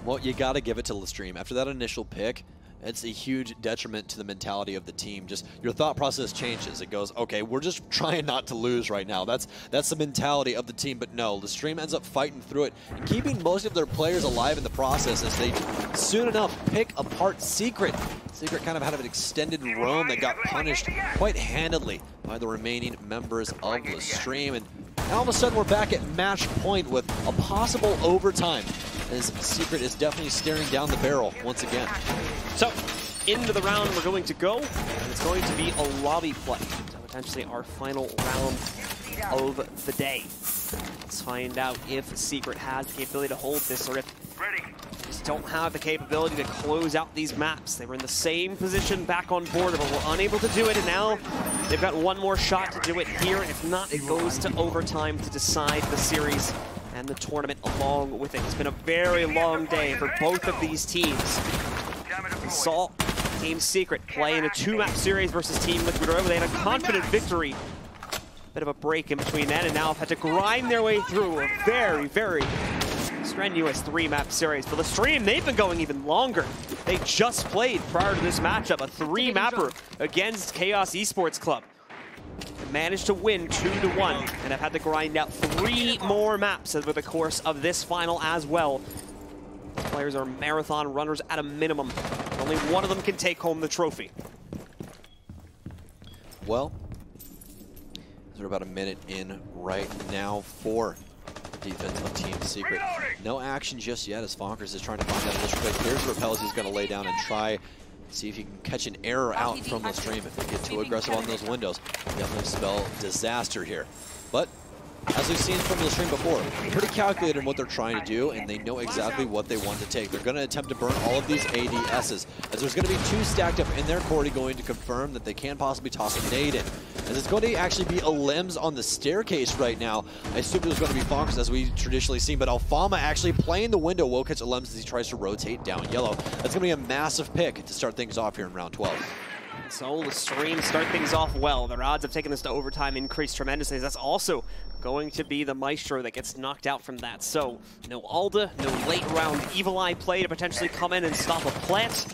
Well, you got to give it to LeStream. After that initial pick, it's a huge detriment to the mentality of the team. Just your thought process changes. It goes, okay, we're just trying not to lose right now. That's the mentality of the team. But no, LeStream ends up fighting through it and keeping most of their players alive in the process, as they soon enough pick apart Secret. Secret kind of had an extended roam that got punished quite handedly by the remaining members of LeStream. And now all of a sudden we're back at match point with a possible overtime, as Secret is definitely staring down the barrel once again. So, into the round we're going to go, and it's going to be a lobby play. So potentially our final round of the day. Let's find out if Secret has the capability to hold this, or if they just don't have the capability to close out these maps. They were in the same position back on border, but were unable to do it, and now they've got one more shot to do it here. If not, it goes to overtime to decide the series and the tournament along with it. It's been a very long day for both of these teams. We saw Team Secret play in a 2-map series versus Team Liquid Royal. They had a confident victory. Bit of a break in between that, and now have had to grind their way through a very, very strenuous 3-map series. For LeStream, they've been going even longer. They just played prior to this matchup a 3-mapper against Chaos Esports Club. Managed to win 2-1, and have had to grind out 3 more maps over the course of this final as well. These players are marathon runners at a minimum. Only one of them can take home the trophy. Well, we're about a minute in right now for defense of Team Secret. No action just yet, as Fonkers is trying to find that initial pick. Here's Repels. He's going to lay down and try see if he can catch an error out from LeStream. If they get too aggressive on those windows, definitely spell disaster here. But as we've seen from LeStream before, pretty calculated in what they're trying to do, and they know exactly what they want to take. They're going to attempt to burn all of these ADSs, as there's going to be 2 stacked up in their Cordy going to confirm that they can possibly toss a nade in. As it's going to actually be a limbs on the staircase right now. I assumed it was going to be Fonkers as we traditionally see, but Alfama actually playing the window will catch a limbs as he tries to rotate down yellow. That's going to be a massive pick to start things off here in round 12. So LeStream start things off well. Their odds of taking this to overtime increased tremendously. That's also going to be the Maestro that gets knocked out from that. So no Alda, no late round Evil Eye play to potentially come in and stop a plant.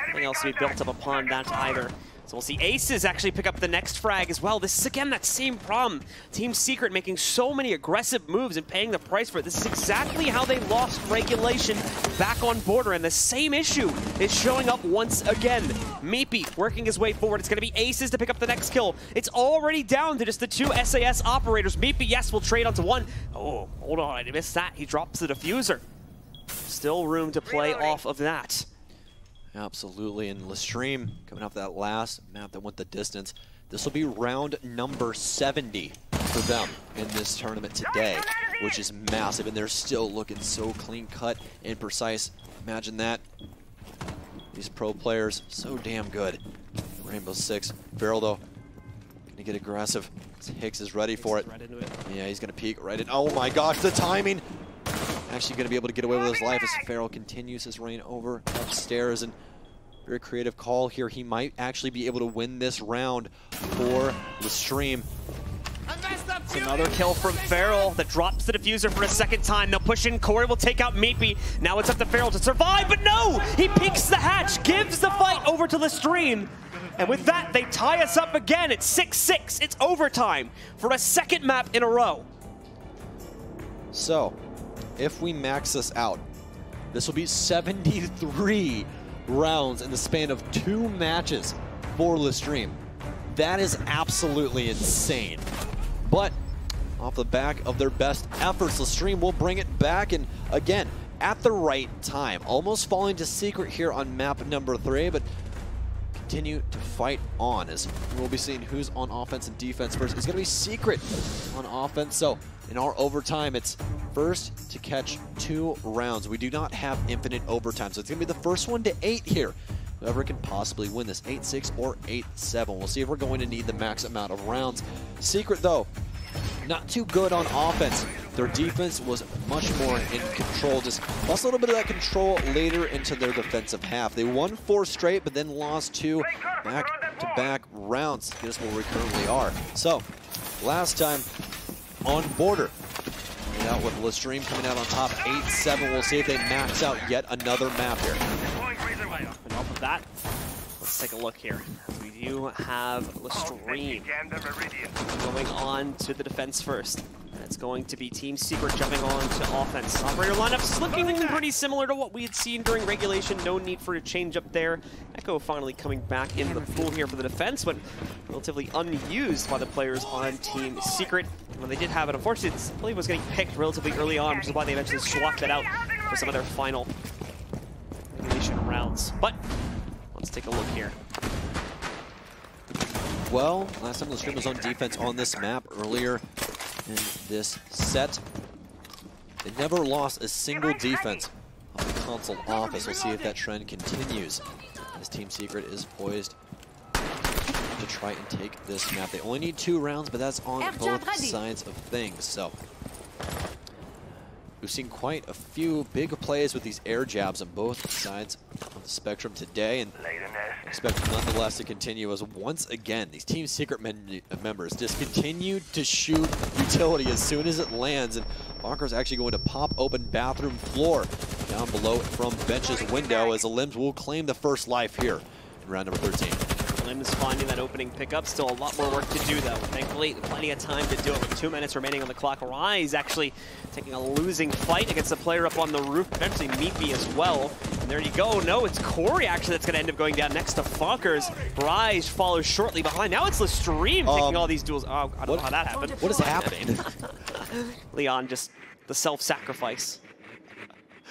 Nothing else to be built up upon that either. So we'll see Aces actually pick up the next frag as well. This is again that same problem. Team Secret making so many aggressive moves and paying the price for it. This is exactly how they lost regulation back on border, and the same issue is showing up once again. Meepy working his way forward. It's going to be Aces to pick up the next kill. It's already down to just the 2 SAS operators. Meepy, yes, will trade onto 1. Oh, hold on, I missed that. He drops the diffuser. Still room to play off of that. Absolutely, and LeStream coming off that last map that went the distance. This will be round number 70 for them in this tournament today, which is massive, and they're still looking so clean cut and precise. Imagine that. These pro players, so damn good. Rainbow Six. Feral though, gonna get aggressive. Hicks is ready for it. Right into it. Yeah, he's gonna peek right in. Oh my gosh, the timing! Actually going to be able to get away with his life as Feral continues his reign over upstairs, and very creative call here. He might actually be able to win this round for LeStream. It's another kill from Feral that drops the diffuser for a second time. They'll push in. Corey will take out Meepy. Now it's up to Feral to survive, but no! He peeks the hatch, gives the fight over to LeStream. And with that, they tie us up again. It's 6-6. It's overtime for a second map in a row. So, if we max this out, this will be 73 rounds in the span of 2 matches for LeStream. That is absolutely insane. But off the back of their best efforts, LeStream will bring it back, and again, at the right time. Almost falling to Secret here on map number 3, but continue to fight on, as we'll be seeing who's on offense and defense first. It's going to be Secret on offense, so in our overtime, it's first to catch 2 rounds. We do not have infinite overtime, so it's going to be the first one to 8 here. Whoever can possibly win this, 8-6 or 8-7. We'll see if we're going to need the max amount of rounds. Secret, though, not too good on offense. Their defense was much more in control. Just lost a little bit of that control later into their defensive half. They won 4 straight, but then lost 2 back-to-back rounds. Get us where we currently are. So, last time on border, out with LeStream coming out on top, 8-7. We'll see if they max out yet another map here. And off of that, let's take a look here. We do have LeStream going on to the defense first. It's going to be Team Secret jumping on to offense. Operator lineups looking pretty similar to what we had seen during regulation. No need for a change up there. Echo finally coming back in the pool here for the defense, but relatively unused by the players on Team Secret. When they did have it, unfortunately, I believe it was getting picked relatively early on, which is why they eventually swapped it out for some of their final regulation rounds. But let's take a look here. Well, last time LeStream was on defense on this map earlier in this set. They never lost a single defense on the console office. We'll see if that trend continues, as Team Secret is poised to try and take this map. They only need 2 rounds, but that's on both sides of things. So we've seen quite a few big plays with these air jabs on both sides of the spectrum today, and expect nonetheless to continue, as once again these Team Secret members just continue to shoot utility as soon as it lands, and Bonker's actually going to pop open bathroom floor down below from Bench's window, as the Limbs will claim the first life here in round number 13. Limbs finding that opening pickup. Still a lot more work to do, though. Thankfully, plenty of time to do it with 2 minutes remaining on the clock. Rise actually taking a losing fight against a player up on the roof, potentially Meepy as well. And there you go. No, it's Corey actually that's going to end up going down next to Fonkers. Rise follows shortly behind. Now it's LeStream taking all these duels. Oh, I don't know how that happened. What is happening? Leon, just the self-sacrifice.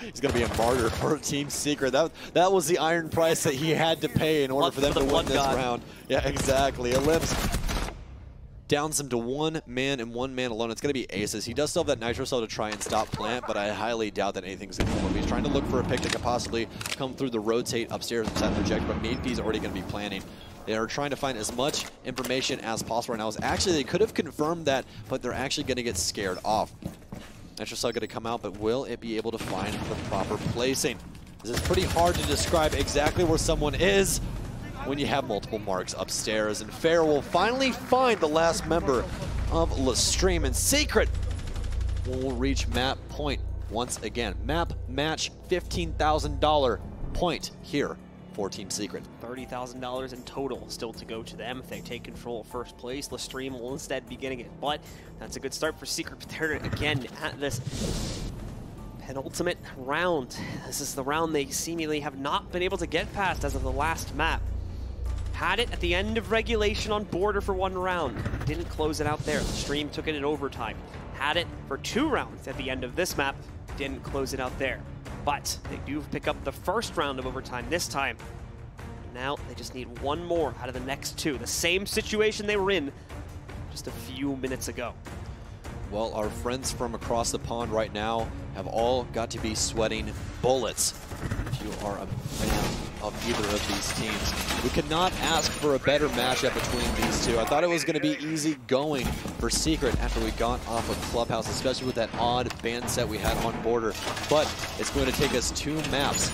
He's going to be a martyr for Team Secret. That was the iron price that he had to pay in order for them to win this round. Yeah, exactly. Ellipse downs him to one man and one man alone. It's going to be Aces. He does still have that Nitro Cell to try and stop Plant, but I highly doubt that anything's going to come up. He's trying to look for a pick that could possibly come through the rotate upstairs and set project, but Map3's already going to be planning. They are trying to find as much information as possible right now. Actually, they could have confirmed that, but they're actually going to get scared off. Nitro Cell going to come out, but will it be able to find the proper placing? This is pretty hard to describe exactly where someone is when you have multiple marks upstairs. And Fair will finally find the last member of LeStream. And Secret will reach map point once again. Map match $15,000 point here for Team Secret. $30,000 in total still to go to them if they take control of first place. LeStream will instead be getting it, but that's a good start for Secret. But they're again at this penultimate round. This is the round they seemingly have not been able to get past as of the last map. Had it at the end of regulation on border for one round. Didn't close it out there. LeStream took it in overtime. Had it for 2 rounds at the end of this map. Didn't close it out there. But they do pick up the first round of overtime this time. Now they just need one more out of the next 2. The same situation they were in just a few minutes ago. Well, our friends from across the pond right now have all got to be sweating bullets. If you are a fan of either of these teams, we could not ask for a better matchup between these two. I thought it was going to be easy going for Secret after we got off of Clubhouse, especially with that odd band set we had on border. But it's going to take us 2 maps,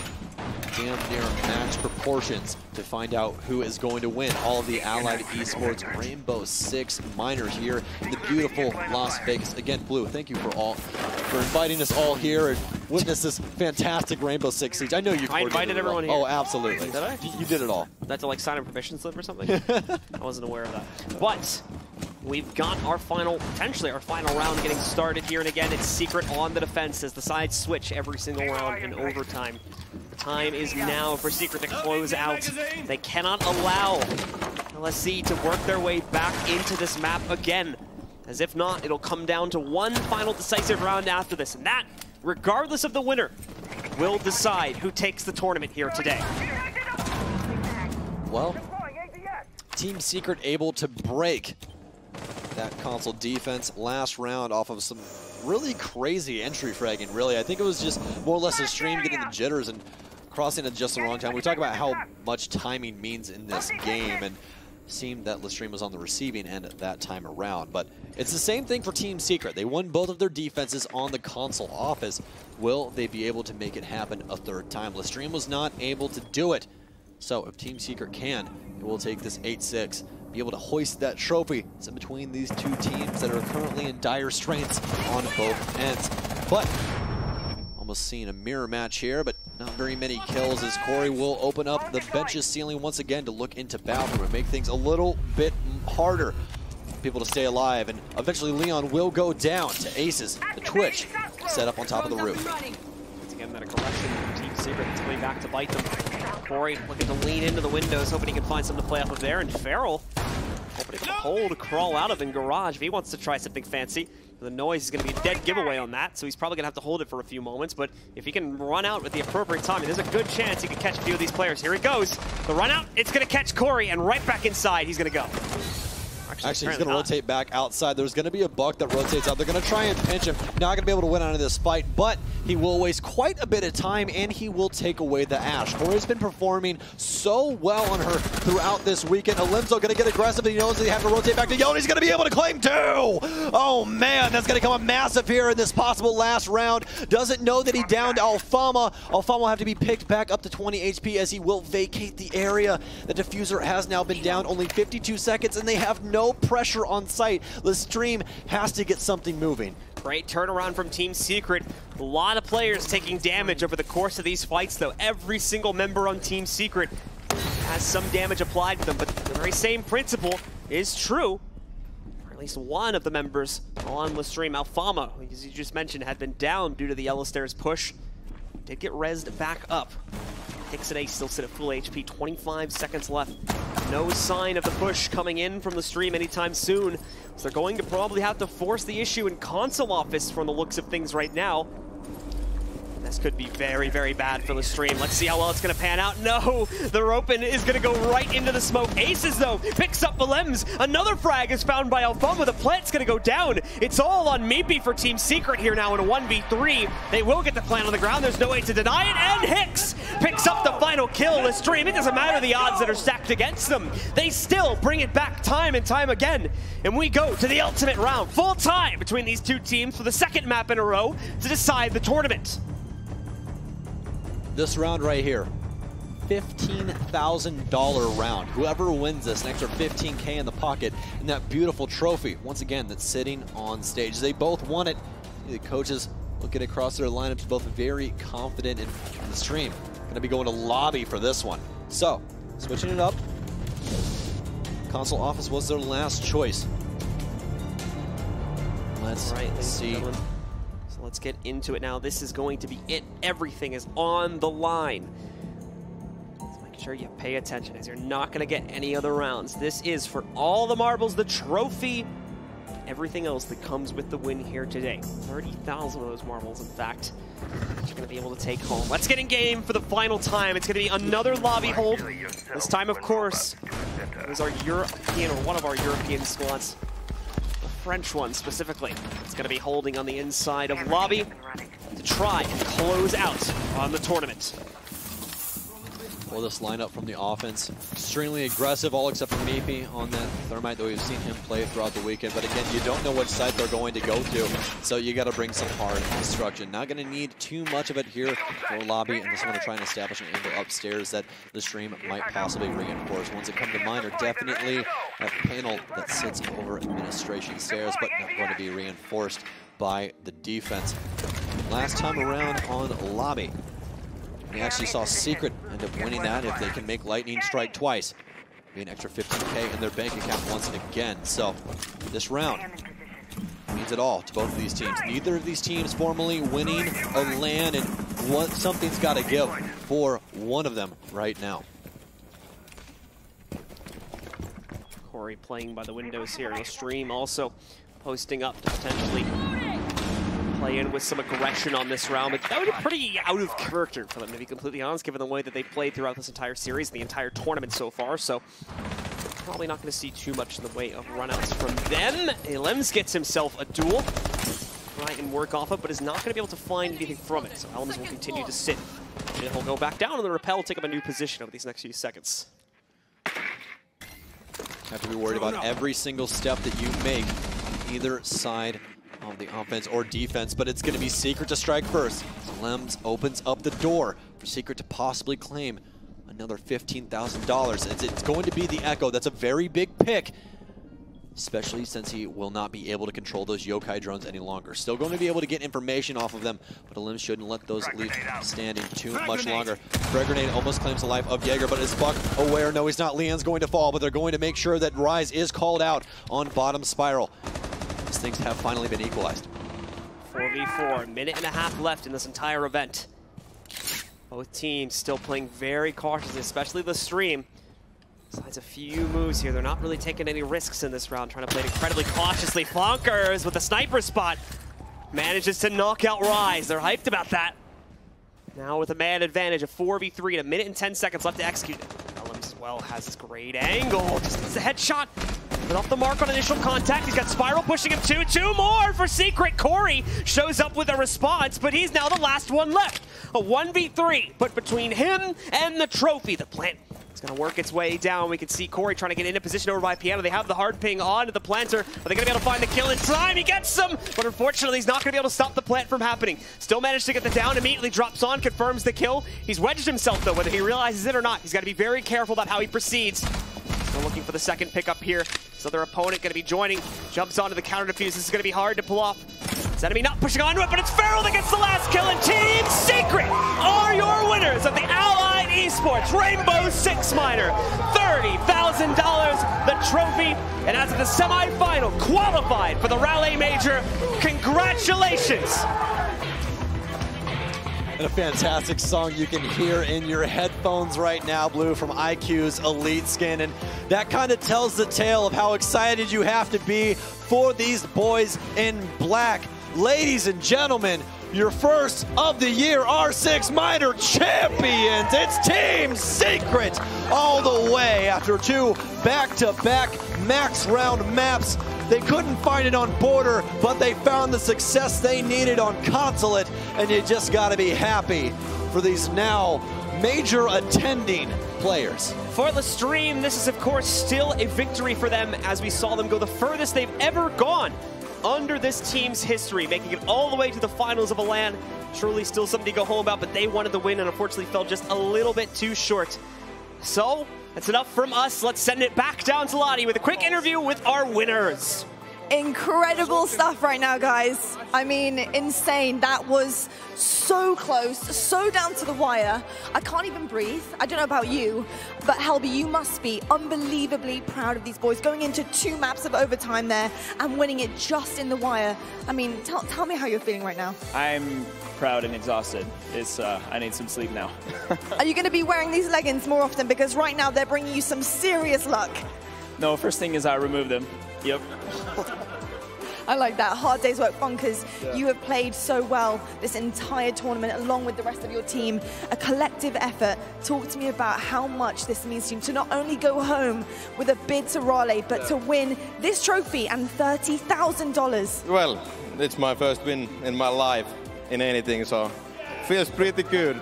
damn near match proportions, to find out who is going to win all of the Allied Esports Rainbow Six Minors here in the beautiful Las Vegas. Again, Blue, thank you for inviting us all here and witness this fantastic Rainbow Six Siege. I know you. I invited everyone here. Oh, absolutely. Did I? You did it all. That's to like sign a permission slip or something? I wasn't aware of that. But we've got our final, potentially our final round getting started here, and again, it's Secret on the defense as the sides switch every single round in overtime. The time is now for Secret to close out. They cannot allow LSE to work their way back into this map again, as if not, it'll come down to one final decisive round after this, and that, regardless of the winner, will decide who takes the tournament here today. Well, Team Secret able to break that console defense last round off of some really crazy entry fragging, really. I think it was just more or less LeStream getting the jitters and crossing at just the wrong time. We talk about how much timing means in this game, and seemed that LeStream was on the receiving end at that time around. But it's the same thing for Team Secret. They won both of their defenses on the console office. Will they be able to make it happen a 3rd time? LeStream was not able to do it. So if Team Secret can, it will take this 8-6, be able to hoist that trophy. It's in between these 2 teams that are currently in dire straits on both ends. But almost seeing a mirror match here, but not very many kills as Corey will open up the bench's ceiling once again to look into bathroom and make things a little bit harder for people to stay alive. And eventually Leon will go down to Aces, the Twitch, set up on top of the roof. Once again, that aggression from Team Secret is coming back to bite them. Corey looking to lean into the windows, hoping he can find something to play off of there, and Farrell opening a hole to crawl out of in Garage if he wants to try something fancy. The noise is going to be a dead giveaway on that, so he's probably going to have to hold it for a few moments, but if he can run out with the appropriate timing, there's a good chance he could catch a few of these players. Here he goes. The run out, it's going to catch Corey, and right back inside he's going to go. Actually, he's going to rotate back outside. There's going to be a buck that rotates out. They're going to try and pinch him. Not going to be able to win out of this fight, but he will waste quite a bit of time, and he will take away the Ash. Corey's been performing so well on her throughout this weekend. Alimzo going to get aggressive, and he knows that he has to rotate back to Yon. He's going to be able to claim 2! Oh, man, that's going to come up massive here in this possible last round. Doesn't know that he downed Alfama. Alfama will have to be picked back up to 20 HP as he will vacate the area. The diffuser has now been down only 52 seconds, and they have no pressure on site. LeStream has to get something moving. Great turnaround from Team Secret. A lot of players taking damage over the course of these fights, though. Every single member on Team Secret has some damage applied to them, but the very same principle is true for at least one of the members on LeStream. Alfama, as you just mentioned, had been down due to the Alistair's push. Did get rezzed back up. Hicks and Ace still sit at full HP, 25 seconds left. No sign of the push coming in from LeStream anytime soon. So they're going to probably have to force the issue in console office from the looks of things right now. This could be very, very bad for LeStream. Let's see how well it's going to pan out. No, the Ropen is going to go right into the smoke. Aces, though, picks up Balems. Another frag is found by Alfama. The plant's going to go down. It's all on Meepy for Team Secret here now in a 1v3. They will get the plant on the ground. There's no way to deny it. And Hicks picks up the final kill. LeStream, it doesn't matter the odds that are stacked against them. They still bring it back time and time again. And we go to the ultimate round. Full time between these two teams for the second map in a row to decide the tournament. This round right here, $15,000 round. Whoever wins this, an extra $15K in the pocket, and that beautiful trophy, once again, that's sitting on stage. They both won it. The coaches looking across their lineups, both very confident in the stream. Going to be going to lobby for this one. So, switching it up. Console office was their last choice. Let's see. Let's get into it now. This is going to be it. Everything is on the line. So make sure you pay attention, as you're not going to get any other rounds. This is for all the marbles, the trophy, everything else that comes with the win here today. 30,000 of those marbles, in fact, that you're going to be able to take home. Let's get in game for the final time. It's going to be another lobby hold. This time, of course, it was our European, or one of our European squads. French one specifically. It's going to be holding on the inside of lobby to try and close out on the tournament. Well, this lineup from the offense, extremely aggressive, all except for Meepy on that Thermite, though we've seen him play throughout the weekend. But again, you don't know which side they're going to go to, so you got to bring some hard destruction. Not going to need too much of it here for lobby, and just want to try and establish an angle upstairs that LeStream might possibly reinforce. Ones that come to mind are definitely that panel that sits over administration stairs, but not going to be reinforced by the defense. Last time around on lobby, we actually saw Secret end up winning that if they can make Lightning strike twice. Be an extra 15K in their bank account once again. So this round means it all to both of these teams. Neither of these teams formally winning a LAN, and something's got to give for one of them right now. Corey playing by the windows here. LeStream also posting up to potentially play in with some aggression on this round, but that would be pretty out of character for them, to be completely honest, given the way that they've played throughout this entire series, the entire tournament so far. So probably not going to see too much in the way of runouts from them. Lems gets himself a duel, try and work off it, but is not going to be able to find anything from it. So Lems will continue to sit, and he'll go back down, and the Repel will take up a new position over these next few seconds. Have to be worried about every single step that you make, either side of the offense or defense, but it's going to be Secret to strike first. Lems opens up the door for Secret to possibly claim another $15,000. It's going to be the Echo. That's a very big pick, especially since he will not be able to control those yokai drones any longer. Still going to be able to get information off of them, but Lems shouldn't let those leave standing too much longer. Frag Grenade almost claims the life of Jaeger, but is Buck aware? No, he's not. Leon's going to fall, but they're going to make sure that Rise is called out on bottom spiral. These things have finally been equalized. 4v4, minute and a half left in this entire event. Both teams still playing very cautiously, especially LeStream. Besides a few moves here, they're not really taking any risks in this round, trying to play it incredibly cautiously. Flonkers with the sniper spot manages to knock out Rise. They're hyped about that. Now with a man advantage of 4v3 and a minute and 10 seconds left to execute it. Lems as well has this great angle, just needs a headshot. But off the mark on initial contact. He's got Spiral pushing him too. Two more for Secret. Corey shows up with a response, but he's now the last one left. A 1v3, but between him and the trophy, the plant is going to work its way down. We can see Corey trying to get into position over by Piano. They have the hard ping onto the planter. Are they going to be able to find the kill in time? He gets them, but unfortunately he's not going to be able to stop the plant from happening. Still managed to get the down, immediately drops on, confirms the kill. He's wedged himself though, whether he realizes it or not. He's got to be very careful about how he proceeds. Still looking for the second pickup here. So their opponent going to be joining, jumps onto the counter defuse. This is going to be hard to pull off. His enemy not pushing onto it, but it's Feral that gets the last kill, and Team Secret are your winners of the Allied Esports Rainbow Six Miner. $30,000, the trophy, and as of the semi-final, qualified for the Rally Major. Congratulations. And a fantastic song you can hear in your headphones right now, Blue, from IQ's Elite Skin. And that kind of tells the tale of how excited you have to be for these boys in black. Ladies and gentlemen, your first of the year R6 Minor champions. It's Team Secret all the way after 2 back-to-back max round maps. They couldn't find it on Border, but they found the success they needed on Consulate, and you just got to be happy for these now major attending players. For LeStream, this is of course still a victory for them, as we saw them go the furthest they've ever gone under this team's history, making it all the way to the finals of a LAN. Truly still something to go home about, but they wanted the win and unfortunately fell just a little bit too short. So that's enough from us. Let's send it back down to Lottie with a quick interview with our winners. Incredible stuff right now, guys. I mean, insane. That was so close, so down to the wire. I can't even breathe. I don't know about you, but Helby, you must be unbelievably proud of these boys going into 2 maps of overtime there and winning it just in the wire. I mean, tell me how you're feeling right now. I'm proud and exhausted. I need some sleep now. Are you going to be wearing these leggings more often? Because right now they're bringing you some serious luck. No, first thing is I remove them. Yep. I like that. Hard day's work, Bonkers. Yeah. You have played so well this entire tournament along with the rest of your team. A collective effort. Talk to me about how much this means to you to not only go home with a bid to rally, but to win this trophy and $30,000. Well, it's my first win in my life in anything, so feels pretty good.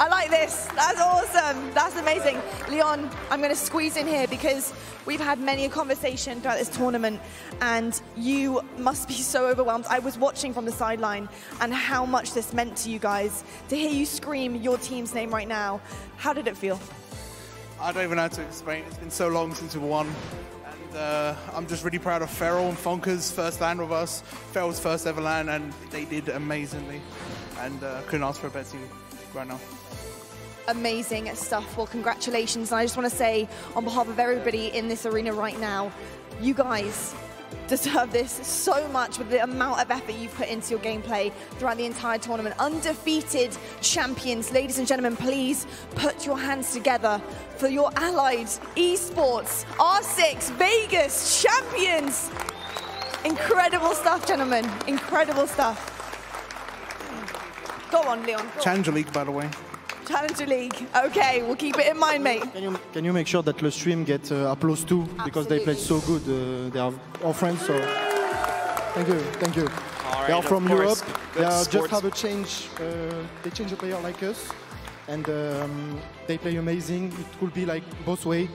I like this. That's awesome. That's amazing. Leon, I'm going to squeeze in here because we've had many a conversation throughout this tournament and you must be so overwhelmed. I was watching from the sideline and how much this meant to you guys. To hear you scream your team's name right now, how did it feel? I don't even know how to explain. It's been so long since we've won. And I'm just really proud of Feral and Fonker's first LAN with us. Feral's first ever LAN, and they did amazingly. And couldn't ask for a better team right now. Amazing stuff. Well, congratulations. And I just want to say, on behalf of everybody in this arena right now, you guys deserve this so much with the amount of effort you've put into your gameplay throughout the entire tournament. Undefeated champions. Ladies and gentlemen, please put your hands together for your allied Esports R6 Vegas champions. Incredible stuff, gentlemen. Incredible stuff. Go on, Leon. Go Challenger League, by the way. Challenger League. Okay, we'll keep it in mind, mate. Can you make sure that LeStream get applause too? Because they played so good. They are all friends, so thank you, thank you. Right, they are from Europe. They just have a change. They change a player like us, and they play amazing. It could be like both ways.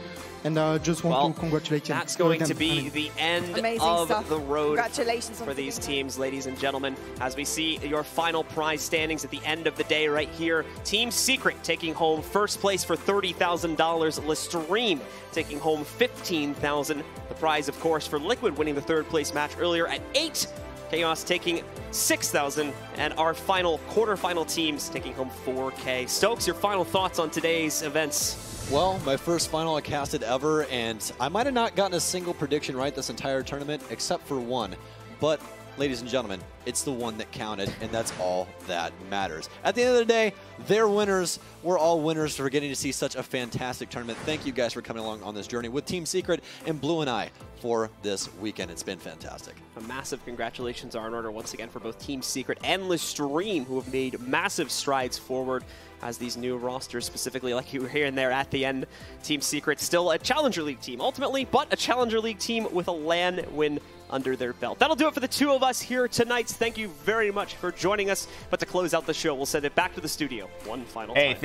And I just want to congratulate them. That's going to be the end of the road Congratulations for these teams, ladies and gentlemen. As we see your final prize standings at the end of the day right here. Team Secret taking home first place for $30,000. LeStream taking home $15,000. The prize, of course, for Liquid winning the 3rd place match earlier at 8. Chaos taking $6,000, and our final quarterfinal teams taking home $4K. Stokes, your final thoughts on today's events? Well, my first final I casted ever, and I might have not gotten a single prediction right this entire tournament, except for one. But, ladies and gentlemen, it's the one that counted, and that's all that matters. At the end of the day, they're winners. We're all winners for getting to see such a fantastic tournament. Thank you guys for coming along on this journey with Team Secret and Blue and I for this weekend. It's been fantastic. A massive congratulations are in order once again for both Team Secret and LeStream, who have made massive strides forward as these new rosters, specifically like you were hearing there at the end. Team Secret still a Challenger League team ultimately, but a Challenger League team with a LAN win under their belt. That'll do it for the 2 of us here tonight. Thank you very much for joining us. But to close out the show, we'll send it back to the studio one final time.